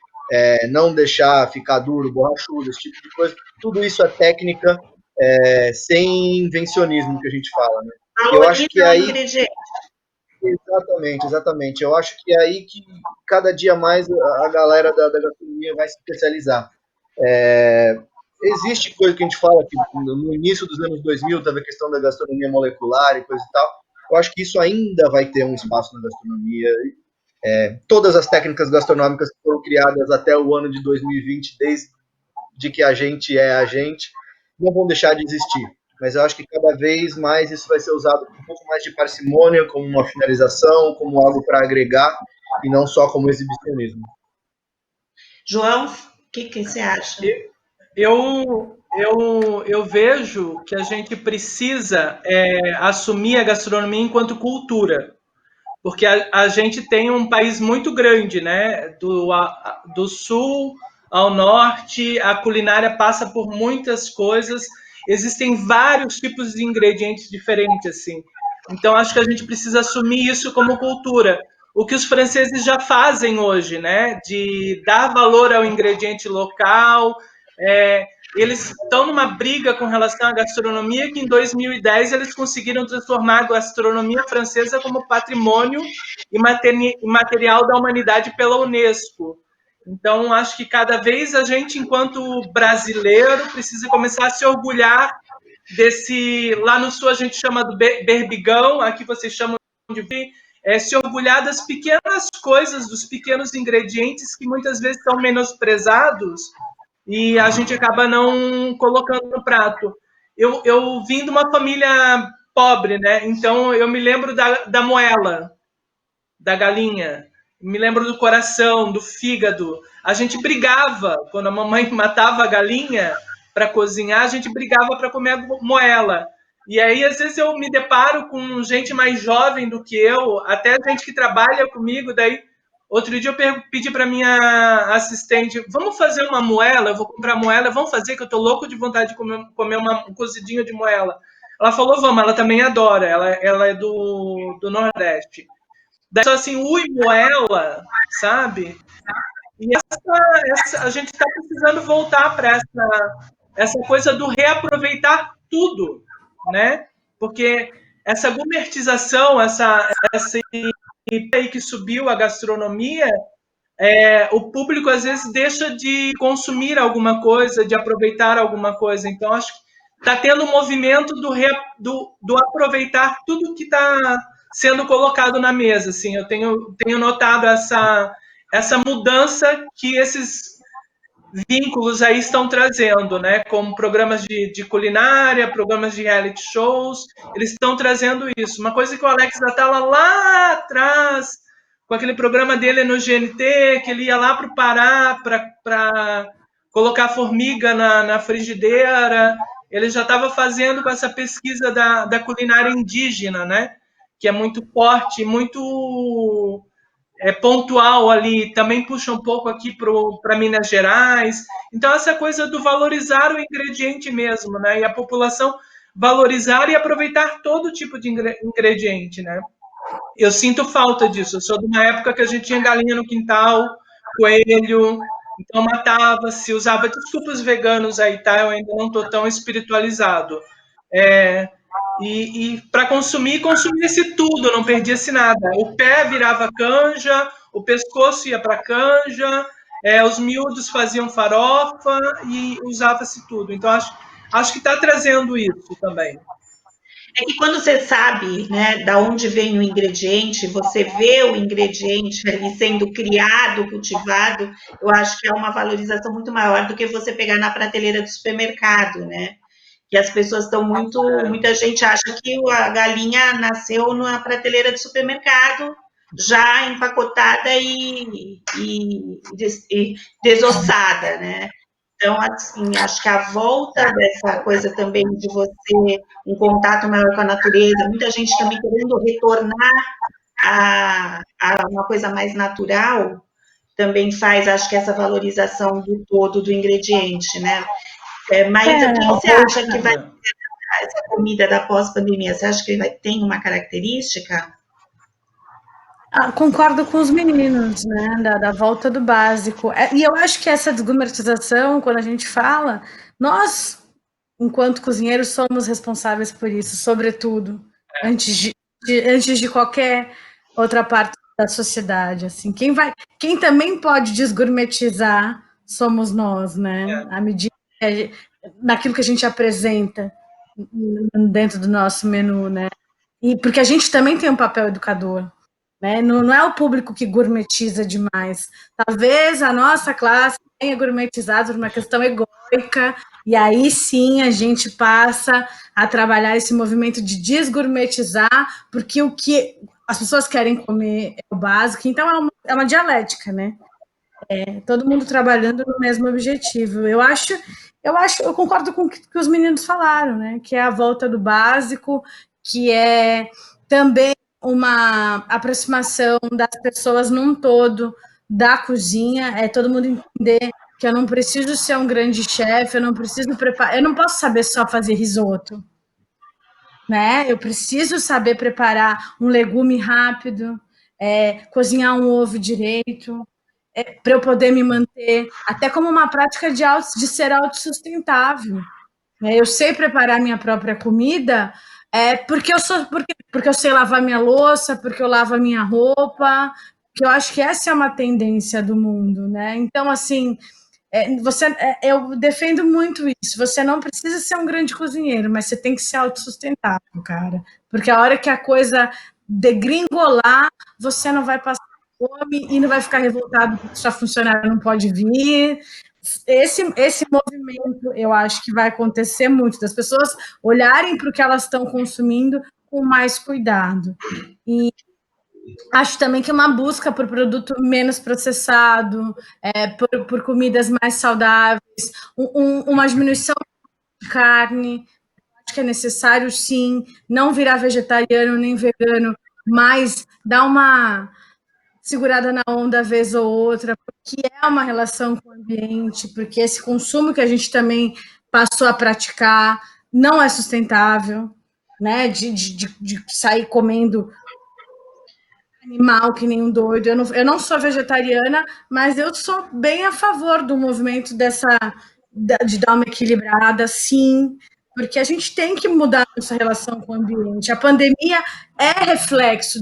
não deixar ficar duro, borrachudo, esse tipo de coisa. Tudo isso é técnica, sem invencionismo, que a gente fala, né? Eu acho que aí... Exatamente. Eu acho que é aí que cada dia mais a galera da gastronomia vai se especializar. Existe coisa que a gente fala que no início dos anos 2000 teve a questão da gastronomia molecular e coisa e tal. Eu acho que isso ainda vai ter um espaço na gastronomia. Todas as técnicas gastronômicas que foram criadas até o ano de 2020, desde que a gente é a gente, não vão deixar de existir. Mas eu acho que cada vez mais isso vai ser usado com um pouco mais de parcimônia, como uma finalização, como algo para agregar, e não só como exibicionismo. João, o que você acha? Eu vejo que a gente precisa assumir a gastronomia enquanto cultura, porque a gente tem um país muito grande, né? Do sul ao norte, a culinária passa por muitas coisas, existem vários tipos de ingredientes diferentes, assim. Então, acho que a gente precisa assumir isso como cultura. O que os franceses já fazem hoje, né? De dar valor ao ingrediente local. Eles estão numa briga com relação à gastronomia, que em 2010 eles conseguiram transformar a gastronomia francesa como patrimônio imaterial da humanidade pela Unesco. Então, acho que cada vez a gente, enquanto brasileiro, precisa começar a se orgulhar desse... Lá no sul a gente chama do berbigão, aqui vocês chamam de... se orgulhar das pequenas coisas, dos pequenos ingredientes que muitas vezes são menosprezados e a gente acaba não colocando no prato. Eu vim de uma família pobre, né? Então eu me lembro da moela, da galinha, me lembro do coração, do fígado. A gente brigava quando a mamãe matava a galinha para cozinhar, a gente brigava para comer a moela. E aí, às vezes, eu me deparo com gente mais jovem do que eu, até gente que trabalha comigo. Daí, outro dia, eu pedi para minha assistente: vamos fazer uma moela? Eu vou comprar moela, vamos fazer, que eu tô louco de vontade de comer um cozidinho de moela. Ela falou: vamos, ela também adora, ela é do Nordeste. Daí, só assim, ui, moela, sabe? E a gente está precisando voltar para essa coisa do reaproveitar tudo, né? Porque essa gourmetização, essa aí que subiu a gastronomia, o público às vezes deixa de consumir alguma coisa, de aproveitar alguma coisa. Então, acho que está tendo um movimento do aproveitar tudo que está sendo colocado na mesa. Assim, eu tenho notado essa mudança que esses vínculos aí estão trazendo, né? Como programas de culinária, programas de reality shows, eles estão trazendo isso. Uma coisa que o Alex Atala lá atrás, com aquele programa dele no GNT, que ele ia lá para o Pará para colocar formiga na frigideira, ele já estava fazendo com essa pesquisa da culinária indígena, né? Que é muito forte, muito pontual ali, também puxa um pouco aqui para Minas Gerais. Então, essa coisa do valorizar o ingrediente mesmo, né? E a população valorizar e aproveitar todo tipo de ingrediente, né? Eu sinto falta disso. Eu sou de uma época que a gente tinha galinha no quintal, coelho, então matava-se, usava desculpas veganos aí, tá? Eu ainda não estou tão espiritualizado. E para consumia-se tudo, não perdia-se nada. O pé virava canja, o pescoço ia para canja, os miúdos faziam farofa e usava-se tudo. Então, acho que está trazendo isso também. É que quando você sabe, né, da onde vem o ingrediente, você vê o ingrediente ali sendo criado, cultivado, eu acho que é uma valorização muito maior do que você pegar na prateleira do supermercado, né? Que as pessoas estão muita gente acha que a galinha nasceu na prateleira do supermercado, já empacotada e desossada, né? Então, assim, acho que a volta dessa coisa também de você, um contato maior com a natureza, muita gente também querendo retornar a uma coisa mais natural, também faz, acho que essa valorização do todo do ingrediente, né? Mas o que você acha que vai ser essa comida da pós-pandemia? Você acha que tem uma característica? Concordo com os meninos, né, da volta do básico. E eu acho que essa desgourmetização, quando a gente fala, nós, enquanto cozinheiros, somos responsáveis por isso, sobretudo, antes de qualquer outra parte da sociedade. Assim, quem também pode desgourmetizar somos nós, né? À medida naquilo que a gente apresenta dentro do nosso menu, né? E porque a gente também tem um papel educador. né? Não é o público que gourmetiza demais. Talvez a nossa classe tenha gourmetizado por uma questão egóica, e aí sim a gente passa a trabalhar esse movimento de desgourmetizar, porque o que as pessoas querem comer é o básico, então é uma dialética, né? Todo mundo trabalhando no mesmo objetivo. Eu concordo com o que os meninos falaram, né? Que é a volta do básico, que é também uma aproximação das pessoas num todo da cozinha, é todo mundo entender que eu não preciso ser um grande chefe, eu não preciso preparar, eu não posso saber só fazer risoto, né? Eu preciso saber preparar um legume rápido, cozinhar um ovo direito, para eu poder me manter, até como uma prática de ser autossustentável. Eu sei preparar minha própria comida porque eu sei lavar minha louça, porque eu lavo a minha roupa, que eu acho que essa é uma tendência do mundo, né? Então, assim, eu defendo muito isso. Você não precisa ser um grande cozinheiro, mas você tem que ser autossustentável, cara. Porque a hora que a coisa degringolar, você não vai passar fome e não vai ficar revoltado porque sua funcionária não pode vir. Esse movimento, eu acho que vai acontecer muito, das pessoas olharem para o que elas estão consumindo com mais cuidado. E acho também que uma busca por produto menos processado, por comidas mais saudáveis, uma diminuição de carne, acho que é necessário sim, não virar vegetariano nem vegano, mas dar uma segurada na onda vez ou outra, porque é uma relação com o ambiente, porque esse consumo que a gente também passou a praticar não é sustentável, né? De sair comendo animal que nem um doido. Eu não sou vegetariana, mas eu sou bem a favor do movimento de dar uma equilibrada, sim, porque a gente tem que mudar nossa relação com o ambiente. A pandemia é reflexo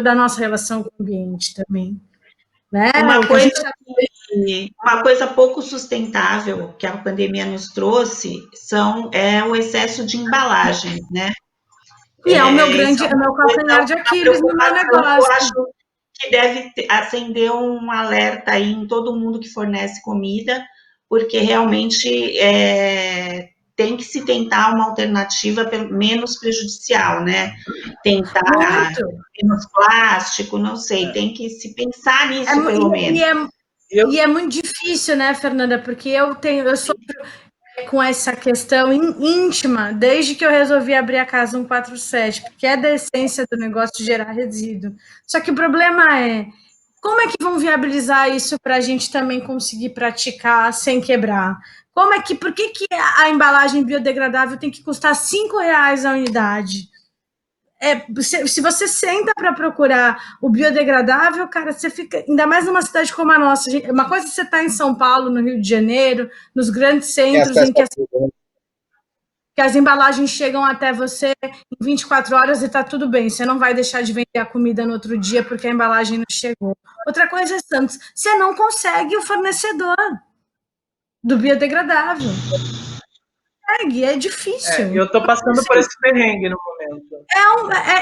da nossa relação com o ambiente também. Né? Uma coisa pouco sustentável que a pandemia nos trouxe é o excesso de embalagem, né? E é o meu calcanhar de Aquiles no meu negócio. Eu acho que deve acender um alerta aí em todo mundo que fornece comida, porque realmente tem que se tentar uma alternativa menos prejudicial, né? Tentar menos plástico, não sei, tem que se pensar nisso pelo menos. E é muito difícil, né, Fernanda? Porque eu sofro com essa questão íntima desde que eu resolvi abrir a Casa 147, porque é da essência do negócio de gerar resíduo. Só que o problema é como é que vão viabilizar isso para a gente também conseguir praticar sem quebrar? Por que a embalagem biodegradável tem que custar R$ 5 a unidade? Se você senta para procurar o biodegradável, cara, você fica, ainda mais numa cidade como a nossa. Uma coisa é você estar em São Paulo, no Rio de Janeiro, nos grandes centros em que as embalagens chegam até você em 24 horas e está tudo bem. Você não vai deixar de vender a comida no outro dia porque a embalagem não chegou. Outra coisa é, Santos, você não consegue o fornecedor do biodegradável. É difícil. Eu estou passando por esse perrengue no momento.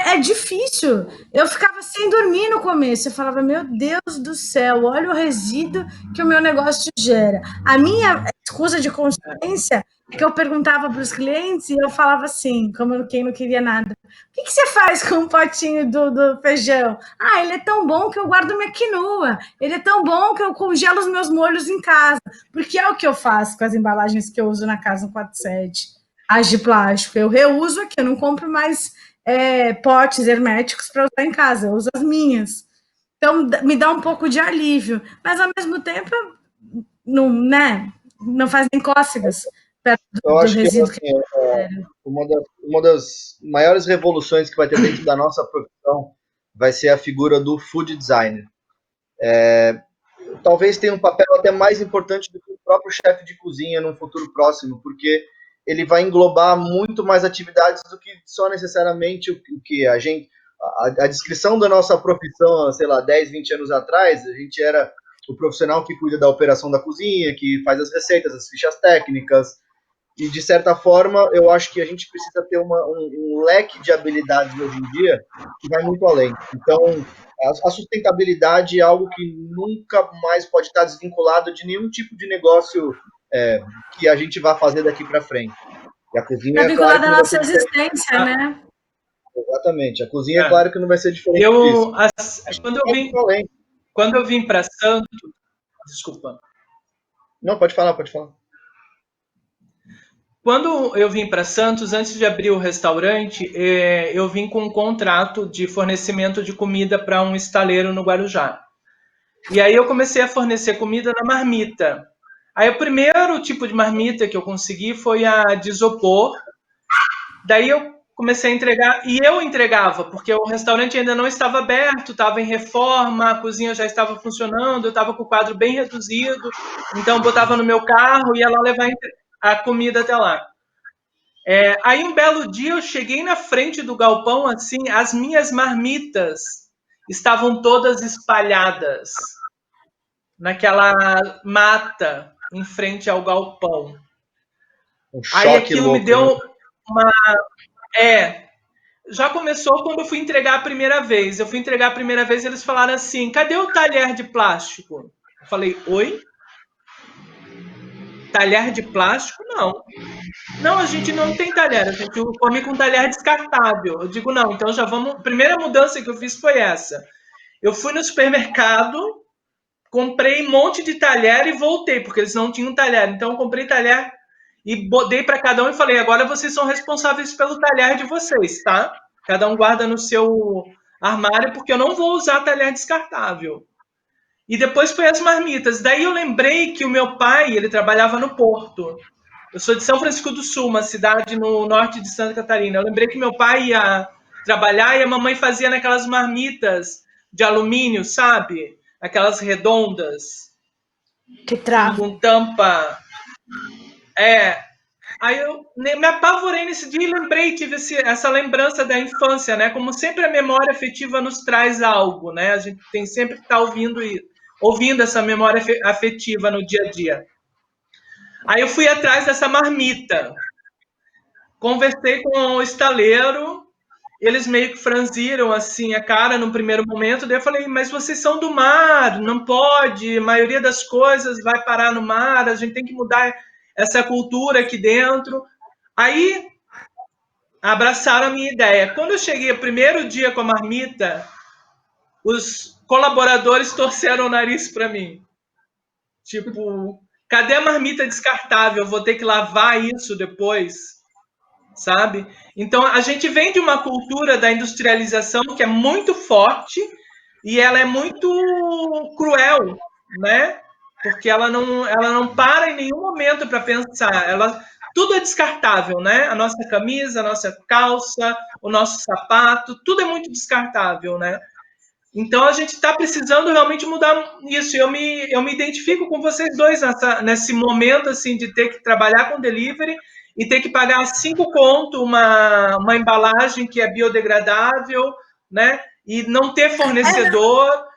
É difícil. Eu ficava sem dormir no começo. Eu falava, meu Deus do céu, olha o resíduo que o meu negócio gera. A minha escusa de consciência é que eu perguntava para os clientes e eu falava assim, como quem não queria nada. O que você faz com um potinho do feijão? Ah, ele é tão bom que eu guardo minha quinoa. Ele é tão bom que eu congelo os meus molhos em casa. Porque é o que eu faço com as embalagens que eu uso na Casa 147. As de plástico. Eu reuso aqui, eu não compro mais potes herméticos para usar em casa, eu uso as minhas. Então, me dá um pouco de alívio, mas ao mesmo tempo, não faz nem cócegas perto do resíduo. Que assim, uma das maiores revoluções que vai ter dentro da nossa profissão vai ser a figura do food designer. Talvez tenha um papel até mais importante do que o próprio chefe de cozinha num futuro próximo, porque ele vai englobar muito mais atividades do que só necessariamente o que a gente... A descrição da nossa profissão, sei lá, 10, 20 anos atrás, a gente era o profissional que cuida da operação da cozinha, que faz as receitas, as fichas técnicas, E, de certa forma, eu acho que a gente precisa ter um leque de habilidades hoje em dia que vai muito além. Então, a sustentabilidade é algo que nunca mais pode estar desvinculado de nenhum tipo de negócio que a gente vai fazer daqui para frente. E a cozinha, Está vinculada à nossa existência, né? Exatamente. A cozinha, é claro que não vai ser diferente disso. Quando eu vim para Santos... Desculpa. Não, pode falar. Quando eu vim para Santos, antes de abrir o restaurante, eu vim com um contrato de fornecimento de comida para um estaleiro no Guarujá. E aí eu comecei a fornecer comida na marmita. Aí o primeiro tipo de marmita que eu consegui foi a de isopor. Daí eu comecei a entregar, e eu entregava, porque o restaurante ainda não estava aberto, estava em reforma, a cozinha já estava funcionando, eu estava com o quadro bem reduzido, então eu botava no meu carro e ia lá levar a comida até lá. Aí um belo dia eu cheguei na frente do galpão, assim, as minhas marmitas estavam todas espalhadas naquela mata em frente ao galpão. Um choque aí aquilo louco, me deu né? uma... Já começou quando eu fui entregar a primeira vez. Eu fui entregar a primeira vez e eles falaram assim, cadê o talher de plástico? Eu falei, oi? Talher de plástico? Não. Não, a gente não tem talher, a gente come com talher descartável. Eu digo, não, então já vamos... A primeira mudança que eu fiz foi essa. Eu fui no supermercado, comprei um monte de talher e voltei, porque eles não tinham talher. Então eu comprei talher e dei para cada um e falei, agora vocês são responsáveis pelo talher de vocês, tá? Cada um guarda no seu armário, porque eu não vou usar talher descartável. E depois foi as marmitas. Daí eu lembrei que o meu pai, ele trabalhava no Porto. Eu sou de São Francisco do Sul, uma cidade no norte de Santa Catarina. Eu lembrei que meu pai ia trabalhar e a mamãe fazia naquelas marmitas de alumínio, sabe? Aquelas redondas. Que trava. Com tampa. Aí eu me apavorei nesse dia e lembrei, tive essa lembrança da infância, né? Como sempre a memória afetiva nos traz algo, né? A gente tem sempre que estar ouvindo essa memória afetiva no dia a dia. Aí eu fui atrás dessa marmita, conversei com o estaleiro, eles meio que franziram assim a cara no primeiro momento, daí eu falei, mas vocês são do mar, não pode, a maioria das coisas vai parar no mar, a gente tem que mudar essa cultura aqui dentro. Aí abraçaram a minha ideia. Quando eu cheguei o primeiro dia com a marmita, os colaboradores torceram o nariz para mim. Tipo, cadê a marmita descartável? Vou ter que lavar isso depois, sabe? Então, a gente vem de uma cultura da industrialização que é muito forte e ela é muito cruel, né? Porque ela não para em nenhum momento para pensar. Tudo é descartável, né? A nossa camisa, a nossa calça, o nosso sapato, tudo é muito descartável, né? Então a gente está precisando realmente mudar isso. Eu me identifico com vocês dois nesse momento assim de ter que trabalhar com delivery e ter que pagar 5 conto uma embalagem que é biodegradável, né? E não ter fornecedor.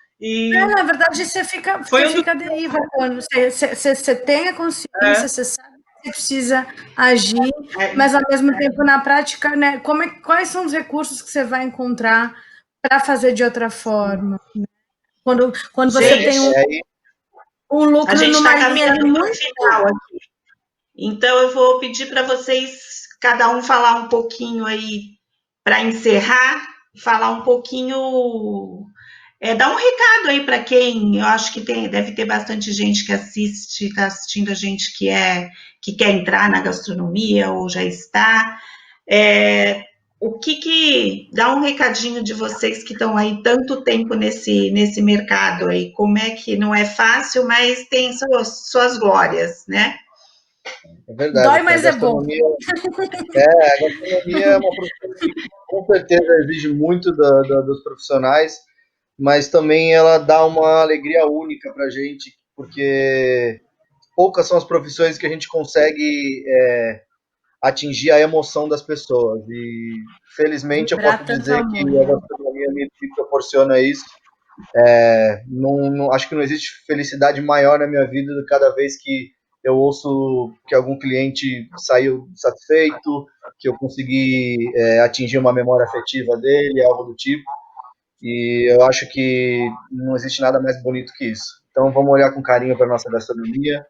Na verdade, você fica à deriva. Quando você tem a consciência, você sabe que você precisa agir, mas ao mesmo tempo, na prática, né? Quais são os recursos que você vai encontrar para fazer de outra forma? Né? Quando você tem um lucro numa linha muito final aqui. Então, eu vou pedir para vocês, cada um, falar um pouquinho aí, para encerrar, falar um pouquinho, dar um recado aí para quem, eu acho que deve ter bastante gente que está assistindo a gente que quer entrar na gastronomia ou já está. O que dá um recadinho de vocês que estão aí tanto tempo nesse mercado aí, como é que não é fácil, mas tem suas glórias, né? É verdade. Dói, mas é bom. A gastronomia é uma profissão que com certeza exige muito dos profissionais, mas também ela dá uma alegria única para a gente, porque poucas são as profissões que a gente consegue atingir a emoção das pessoas. E felizmente eu posso dizer que a gastronomia me proporciona isso. Acho que não existe felicidade maior na minha vida do que cada vez que eu ouço que algum cliente saiu satisfeito, que eu consegui atingir uma memória afetiva dele, algo do tipo. E eu acho que não existe nada mais bonito que isso. Então vamos olhar com carinho para a nossa gastronomia,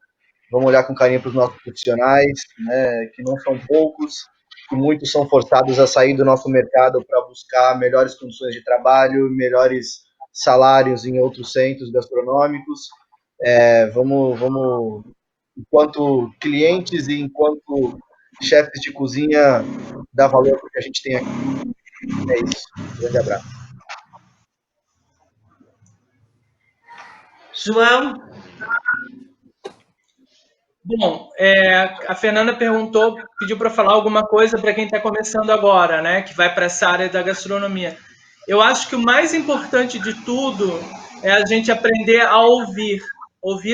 vamos olhar com carinho para os nossos profissionais, né, que não são poucos, que muitos são forçados a sair do nosso mercado para buscar melhores condições de trabalho, melhores salários em outros centros gastronômicos. Vamos, enquanto clientes e enquanto chefes de cozinha, dar valor para o que a gente tem aqui. É isso. Um grande abraço. João? Bom, a Fernanda pediu para falar alguma coisa para quem está começando agora, né, que vai para essa área da gastronomia. Eu acho que o mais importante de tudo é a gente aprender a ouvir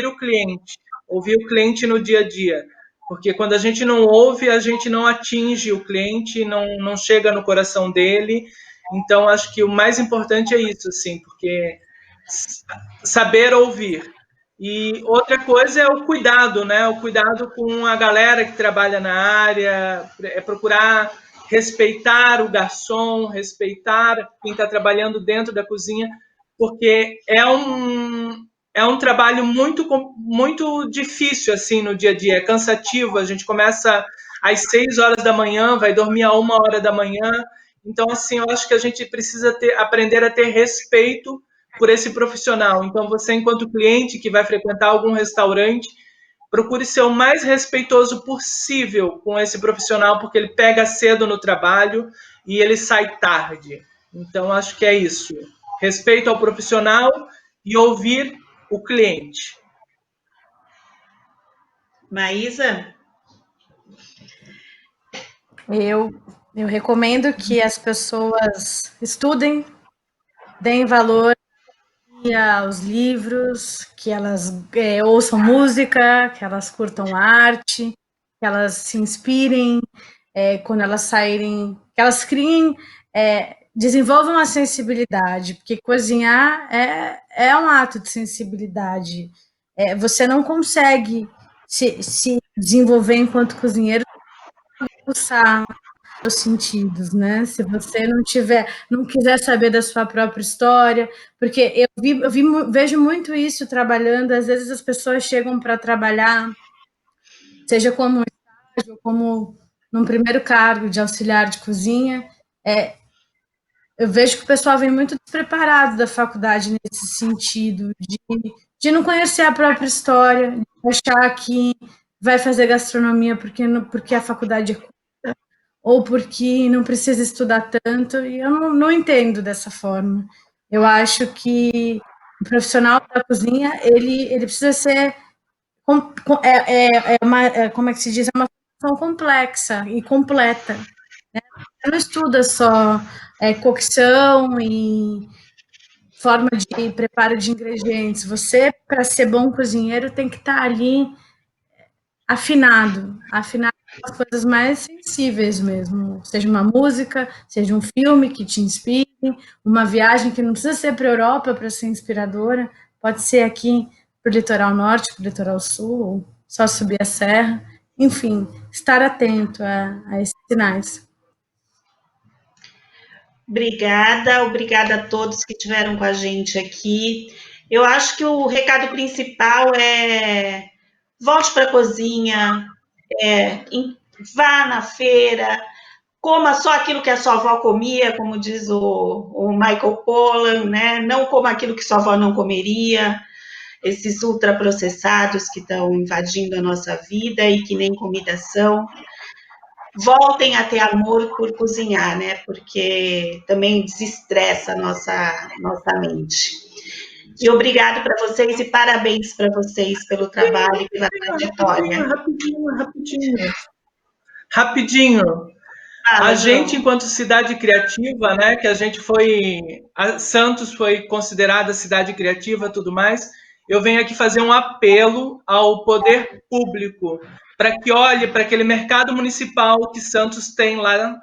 o cliente no dia a dia, porque quando a gente não ouve, a gente não atinge o cliente, não chega no coração dele. Então, acho que o mais importante é isso, assim, porque saber ouvir. E outra coisa é o cuidado, né? O cuidado com a galera que trabalha na área, é procurar respeitar o garçom, respeitar quem está trabalhando dentro da cozinha, porque é um trabalho muito difícil assim no dia a dia, é cansativo. A gente começa às 6 horas da manhã, vai dormir a 1 hora da manhã. Então, assim, eu acho que a gente precisa aprender a ter respeito por esse profissional. Então, você, enquanto cliente que vai frequentar algum restaurante, procure ser o mais respeitoso possível com esse profissional, porque ele pega cedo no trabalho e ele sai tarde. Então, acho que é isso. Respeito ao profissional e ouvir o cliente. Maísa? Eu recomendo que as pessoas estudem, deem valor aos livros, que elas ouçam música, que elas curtam arte, que elas se inspirem quando elas saírem, que elas criem, desenvolvam a sensibilidade, porque cozinhar é um ato de sensibilidade. Você não consegue se desenvolver enquanto cozinheiro, pulsar os sentidos, né? Se você não quiser saber da sua própria história, porque vejo muito isso trabalhando. Às vezes as pessoas chegam para trabalhar, seja como um estágio, como num primeiro cargo de auxiliar de cozinha. Eu vejo que o pessoal vem muito despreparado da faculdade nesse sentido, de não conhecer a própria história, de achar que vai fazer gastronomia porque a faculdade é ou porque não precisa estudar tanto, e eu não entendo dessa forma. Eu acho que o profissional da cozinha, ele precisa ser, como é que se diz, é uma função complexa e completa. Né? Você não estuda só cocção e forma de preparo de ingredientes. Você, para ser bom cozinheiro, tem que estar ali afinado as coisas mais sensíveis mesmo, seja uma música, seja um filme que te inspire, uma viagem que não precisa ser para a Europa para ser inspiradora, pode ser aqui para o litoral norte, para o litoral sul, ou só subir a serra, enfim, estar atento a esses sinais. Obrigada a todos que estiveram com a gente aqui. Eu acho que o recado principal é volte para a cozinha, vá na feira, coma só aquilo que a sua avó comia, como diz o Michael Pollan, né? Não coma aquilo que sua avó não comeria, esses ultraprocessados que estão invadindo a nossa vida e que nem comida são. Voltem a ter amor por cozinhar, né? Porque também desestressa a nossa mente. E obrigado para vocês e parabéns para vocês pelo trabalho e pela trajetória. Rapidinho. A gente, enquanto cidade criativa, né, que a gente Santos foi considerada cidade criativa e tudo mais, eu venho aqui fazer um apelo ao poder público para que olhe para aquele mercado municipal que Santos tem lá,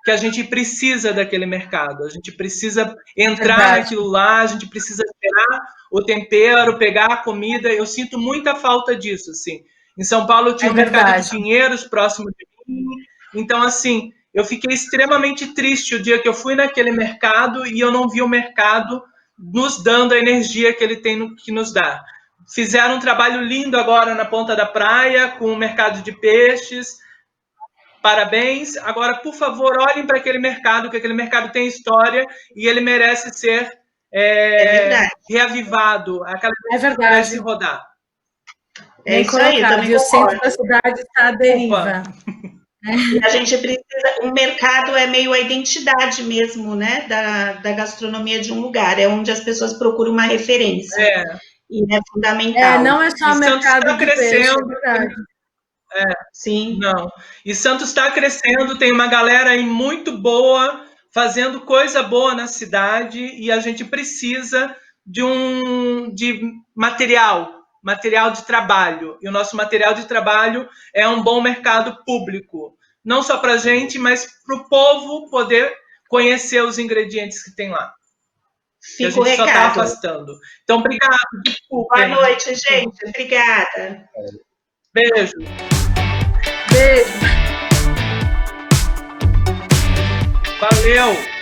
que a gente precisa daquele mercado, a gente precisa entrar naquilo lá, a gente precisa pegar o tempero, pegar a comida. Eu sinto muita falta disso, assim. Em São Paulo tinha o mercado verdade. de Pinheiros, próximo de mim. Então, assim, eu fiquei extremamente triste o dia que eu fui naquele mercado e eu não vi o mercado nos dando a energia que ele tem que nos dá. Fizeram um trabalho lindo agora na Ponta da Praia, com o mercado de peixes. Parabéns. Agora, por favor, olhem para aquele mercado, que aquele mercado tem história e ele merece ser reavivado. Aquela merece rodar. É isso aí, eu também concordo. E o centro da cidade está à deriva. E a gente precisa, o mercado é meio a identidade mesmo, né, da gastronomia de um lugar, é onde as pessoas procuram uma referência. E é fundamental. Não é só o mercado de peixe, é verdade. Sim. Não. E Santos está crescendo, tem uma galera aí muito boa, fazendo coisa boa na cidade, e a gente precisa de material de trabalho. E o nosso material de trabalho é um bom mercado público. Não só para a gente, mas para o povo poder conhecer os ingredientes que tem lá. Fica que a gente só está afastando. Então, obrigado. Desculpem. Boa noite, gente. Obrigada. Beijo. Beijo. Valeu.